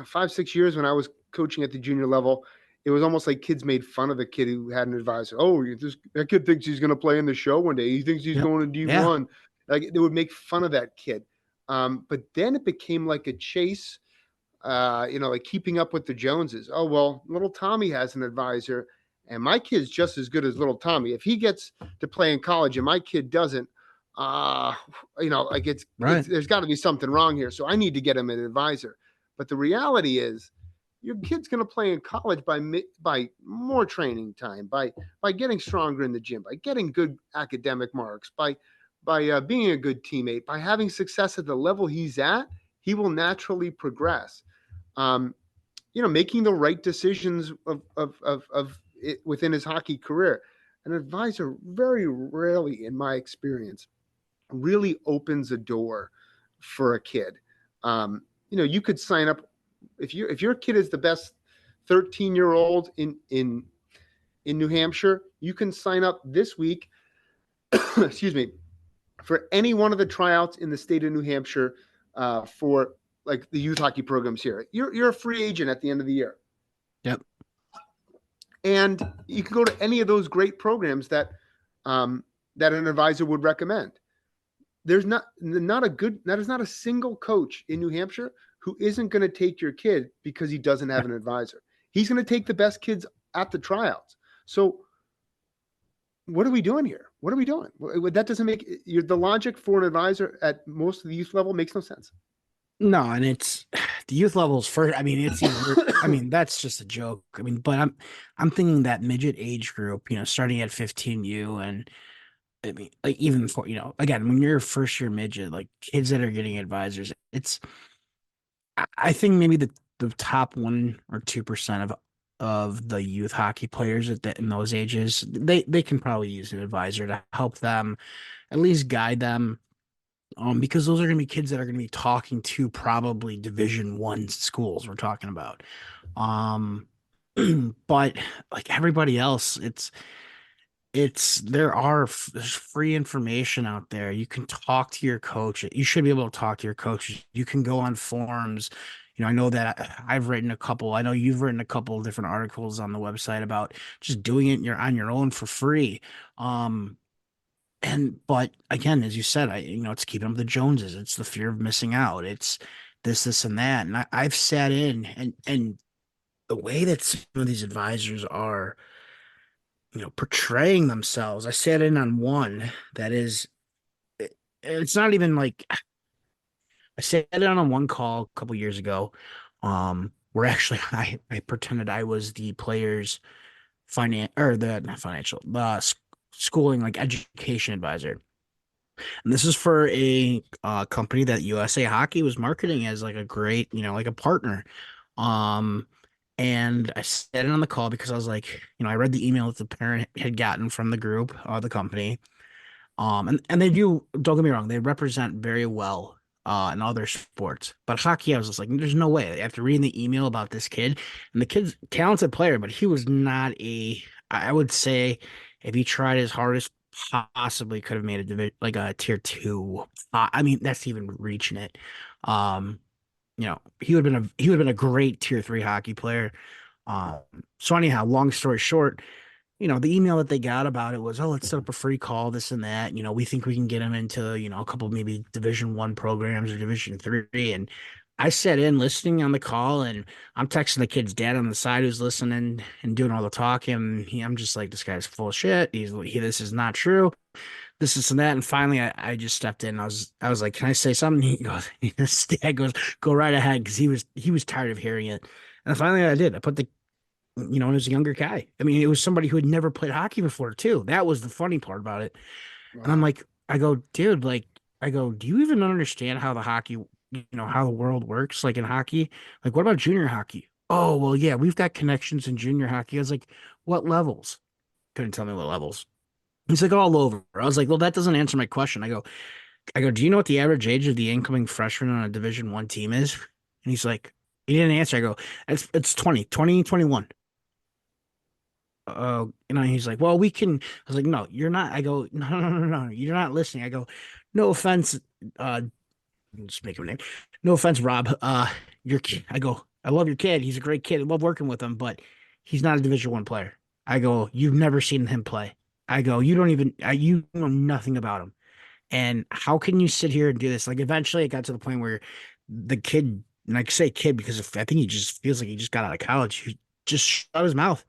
5 6 years when I was coaching at the junior level, it was almost like kids made fun of the kid who had an advisor. Oh, that kid thinks he's going to play in the show one day. He thinks he's Yep. going to Yeah. D1. Like they would make fun of that kid. But then it became like a chase, like keeping up with the Joneses. Oh, well, little Tommy has an advisor, and my kid's just as good as little Tommy. If he gets to play in college and my kid doesn't, uh, like Right. there's got to be something wrong here. So I need to get him an advisor. But the reality is, your kid's going to play in college by more training time, by getting stronger in the gym, by getting good academic marks, by being a good teammate, by having success at the level he's at. He will naturally progress. Um, making the right decisions of it within his hockey career. An advisor very rarely, in my experience, really opens a door for a kid. you could sign up if your kid is the best 13-year-old in New Hampshire, you can sign up this week, excuse me, for any one of the tryouts in the state of New Hampshire for like the youth hockey programs here. You're a free agent at the end of the year, Yep. and you can go to any of those great programs that an advisor would recommend. There's that is not a single coach in New Hampshire who isn't going to take your kid because he doesn't have an advisor. He's going to take the best kids at the tryouts. So what are we doing here? What are we doing? That doesn't make the logic for an advisor at most of the youth level makes no sense. No, and it's the youth levels first. I mean, it's even. I mean, that's just a joke. I mean, but I'm thinking that midget age group, starting at 15U, and I mean, like even for again, when you're a first year midget, like kids that are getting advisors, it's I think maybe the top 1 or 2% of the youth hockey players in those ages, they can probably use an advisor to help them, at least guide them. Because those are going to be kids that are going to be talking to probably Division 1 schools we're talking about. Um, but like everybody else, there's free information out there. You can talk to your coach. You should be able to talk to your coaches. You can go on forums. I know that I've written a couple. I know you've written a couple of different articles on the website about just doing it on your own for free. Um, but again, as you said, it's keeping up with the Joneses. It's the fear of missing out. It's this, and that. And I've sat in and the way that some of these advisors are, portraying themselves. I sat in on one that is, it's not even like I sat in on one call a couple years ago, where actually I pretended I was the player's or the not financial, schooling, like education advisor. And this is for a company that USA Hockey was marketing as like a great, like a partner. Um, and I said it on the call because I was like, I read the email that the parent had gotten from the group, the company. And they do, don't get me wrong, they represent very well in other sports. But hockey, I was just like, there's no way. After reading the email about this kid, and the kid's a talented player, but he was not I would say if he tried his hardest, possibly could have made a division like a tier 2. I mean, that's even reaching it. Um, he would have been a great tier 3 hockey player. Um, so anyhow, long story short, the email that they got about it was, oh, let's set up a free call, this and that. We think we can get him into, a couple maybe Division 1 programs or Division 3. And I sat in listening on the call, and I'm texting the kid's dad on the side who's listening and doing all the talking. I'm just like, this guy's full of shit. This is not true. This and that. And finally, I just stepped in. I was like, can I say something? He goes, his dad goes, go right ahead, because he was tired of hearing it. And finally, I did. I put the it was a younger guy. I mean, it was somebody who had never played hockey before, too. That was the funny part about it. And I'm Wow. like, I go, dude, do you even understand how how the world works? Like in hockey? Like, what about junior hockey? Oh, well, yeah, we've got connections in junior hockey. I was like, what levels? Couldn't tell me what levels. He's like, all over. I was like, well, that doesn't answer my question. I go, do you know what the average age of the incoming freshman on a Division 1 team is? And he's like, he didn't answer. I go, it's 20, 21. He's like, well, we can. I was like, no, you're not. I go, no, no, no, no, no, you're not listening. I go, no offense, uh, just make him a name. No offense, Rob. Your kid. I go, I love your kid. He's a great kid. I love working with him, but he's not a Division 1 player. I go, you've never seen him play. I go, you know nothing about him. And how can you sit here and do this? Like, eventually, it got to the point where the kid, and I say kid because I think he just feels like he just got out of college. He just shut his mouth.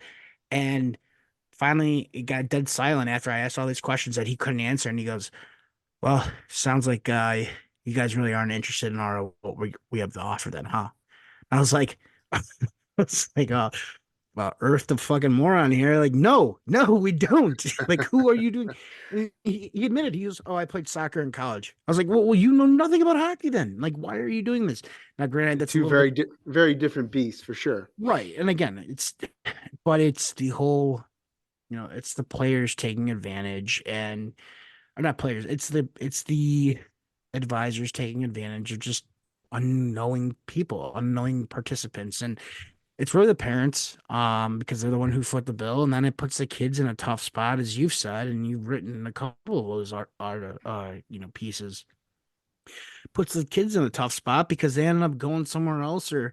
And finally, it got dead silent after I asked all these questions that he couldn't answer. And he goes, well, sounds like you guys really aren't interested in what we have to offer then, huh? I was like, I was like, well, Earth the fucking moron here. Like, no, no, we don't. Like, who are you doing? He admitted he was, oh, I played soccer in college. I was like, well, you know nothing about hockey then. Like, why are you doing this? Now, granted, that's a Two little bit very different beasts for sure. right. And again, but it's the whole, it's the players taking advantage or not players. It's the advisors taking advantage of just unknowing people, unknowing participants. And it's really the parents, because they're the one who foot the bill, and then it puts the kids in a tough spot, as you've said, and you've written a couple of those pieces. Puts the kids in a tough spot because they end up going somewhere else or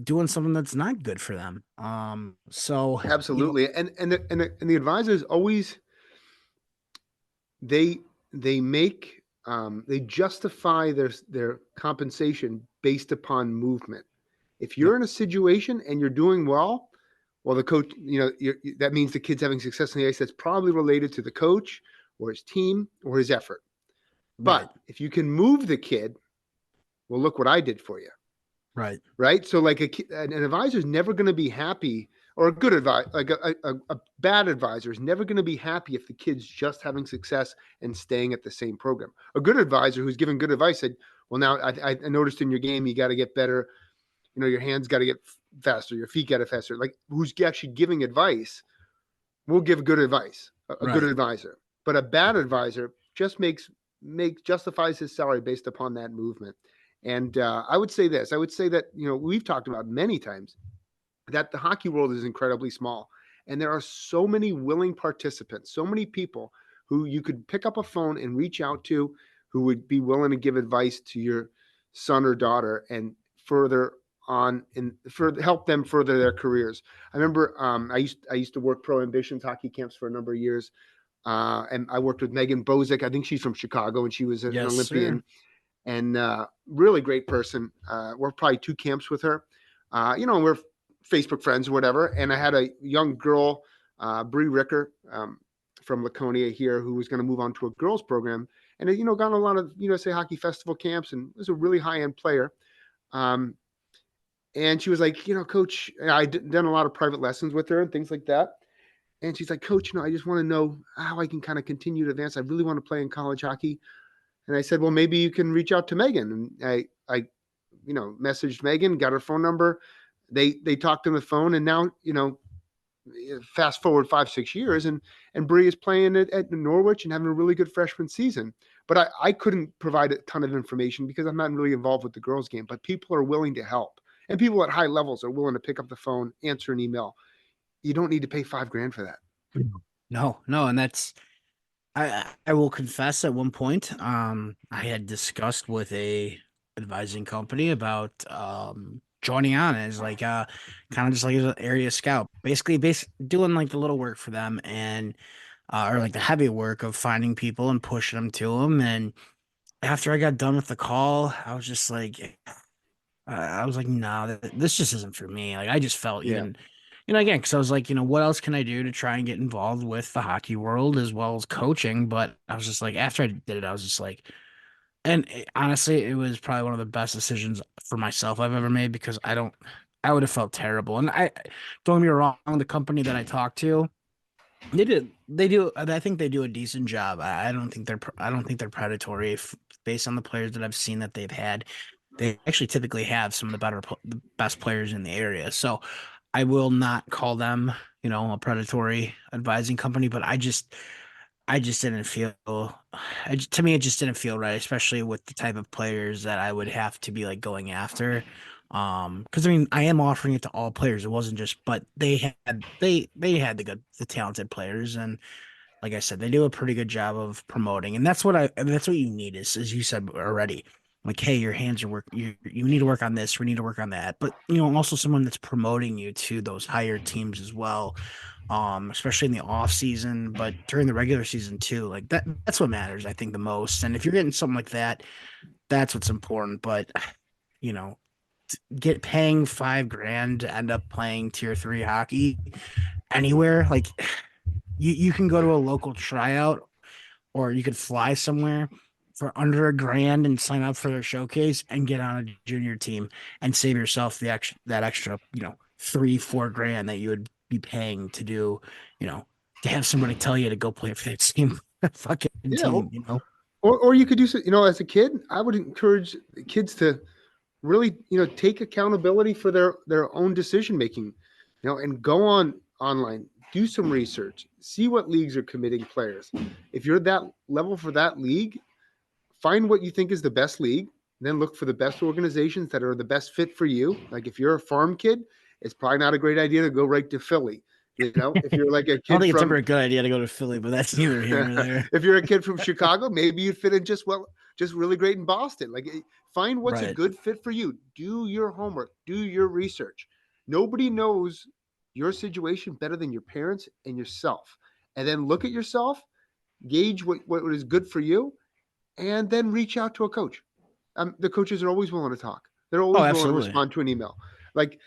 doing something that's not good for them. Absolutely. And the advisors always they make they justify their compensation based upon movement. If Yep, you're in a situation and you're doing well, the coach, that means the kid's having success on the ice. That's probably related to the coach or his team or his effort. right, But if you can move the kid, well, look what I did for you, right, right? So like an advisor is never going to be happy, or a good advisor, like a bad advisor is never going to be happy if the kid's just having success and staying at the same program. A good advisor who's giving good advice said, well, now I noticed in your game you got to get better. Your hands got to get faster, your feet got to faster. Like who's actually giving advice will give good advice, a good right. advisor. But a bad advisor just justifies his salary based upon that movement. And I would say this. I would say that we've talked about many times that the hockey world is incredibly small, and there are so many willing participants, so many people who you could pick up a phone and reach out to, who would be willing to give advice to your son or daughter and further on and help them further their careers. I remember I used to work Pro Ambitions hockey camps for a number of years, and I worked with Megan Bozick. I think she's from Chicago, and she was an Yes, sir. Olympian and really great person. We're probably two camps with her. We're Facebook friends or whatever. And I had a young girl, Bree Ricker, from Laconia here, who was going to move on to a girls program, and gone a lot of USA Hockey Festival camps, and was a really high end player. Um, and she was like, Coach, I done a lot of private lessons with her and things like that. And she's like, Coach, I just want to know how I can kind of continue to advance. I really want to play in college hockey. And I said, well, maybe you can reach out to Megan. And I messaged Megan, got her phone number. They talked on the phone, and now, fast forward 5-6 years, and Bree is playing at Norwich and having a really good freshman season. But I couldn't provide a ton of information because I'm not really involved with the girls' game. But people are willing to help, and people at high levels are willing to pick up the phone, answer an email. You don't need to pay $5,000 for that. No, no, and I will confess at one point, I had discussed with a advising company about joining on as like kind of just like an area scout, basically doing like the little work for them and or like the heavy work of finding people and pushing them to them. And after I got done with the call, I was like, no, this just isn't for me. Like, I just felt Yeah. even, again, because I was like, what else can I do to try and get involved with the hockey world as well as coaching? But I was just like, after I did it, I was just like, honestly, it was probably one of the best decisions for myself I've ever made because I would have felt terrible. And don't get me wrong, the company that I talked to, they do, I think they do a decent job. I don't think they're predatory based on the players that I've seen that they've had. They actually typically have some of the best players in the area. So I will not call them, a predatory advising company, but I just didn't feel, to me, it just didn't feel right, especially with the type of players that I would have to be like going after. Because I mean, I am offering it to all players. It wasn't just, but they had the talented players, and like I said, they do a pretty good job of promoting, and that's what you need is, as you said already. Like, hey, your hands are work. You need to work on this. We need to work on that. But also someone that's promoting you to those higher teams as well, especially in the off season, but during the regular season too. Like that's what matters, I think, the most. And if you're getting something like that, that's what's important. But you know, get paying $5,000 to end up playing tier 3 hockey anywhere, like you can go to a local tryout or you could fly somewhere for under $1,000 and sign up for their showcase and get on a junior team and save yourself that extra, 3-4 grand that you would be paying to do, you know, to have somebody tell you to go play for that same fucking Yeah. team. Or you could do so, as a kid, I would encourage kids to really, take accountability for their own decision making, and go online, do some research, see what leagues are committing players. If you're that level for that league, find what you think is the best league, then look for the best organizations that are the best fit for you. Like if you're a farm kid, it's probably not a great idea to go right to Philly. You know, if you're like a I don't kid think it's ever from a good idea to go to Philly, but that's neither here nor there. if you're a kid from Chicago, maybe you'd fit in just well, just really great in Boston. Like find what's a Right. good fit for you. Do your homework, do your research. Nobody knows your situation better than your parents and yourself. And then look at yourself, gauge what is good for you, and then reach out to a coach. The coaches are always willing to talk. They're Oh, always willing to absolutely. respond to an email. Like,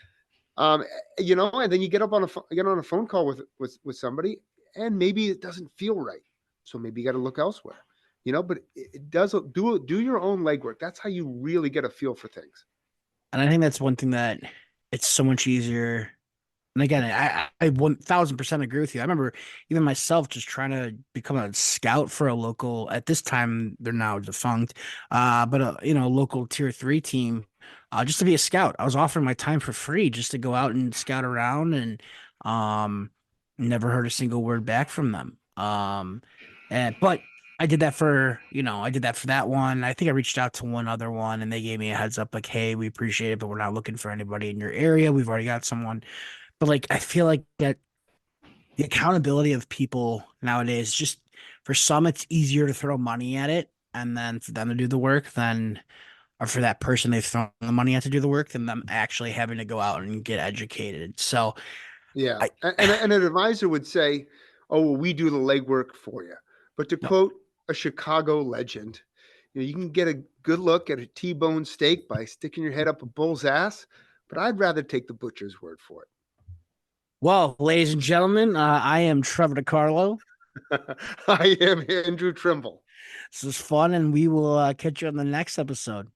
um, and then you get on a phone call with somebody, and maybe it doesn't feel right. So maybe you got to look elsewhere. But it does do your own legwork. That's how you really get a feel for things. And I think that's one thing that it's so much easier. And again, I 1000% agree with you. I remember even myself just trying to become a scout for a local, at this time, they're now defunct, but local tier 3 team, just to be a scout. I was offering my time for free just to go out and scout around and, um, never heard a single word back from them. But I did that for that one. I think I reached out to one other one and they gave me a heads up like, hey, we appreciate it, but we're not looking for anybody in your area. We've already got someone. But like I feel like that the accountability of people nowadays, just for some it's easier to throw money at it and then for them to do the work than or for that person they've thrown the money at to do the work than them actually having to go out and get educated. So Yeah, I and an advisor would say, "Oh, well, we do the legwork for you." But to no. quote a Chicago legend, you can get a good look at a T-bone steak by sticking your head up a bull's ass, but I'd rather take the butcher's word for Well, ladies and gentlemen, I am Trevor DiCarlo. it. I am Andrew Trimble. This is fun, and we will catch you on the next episode.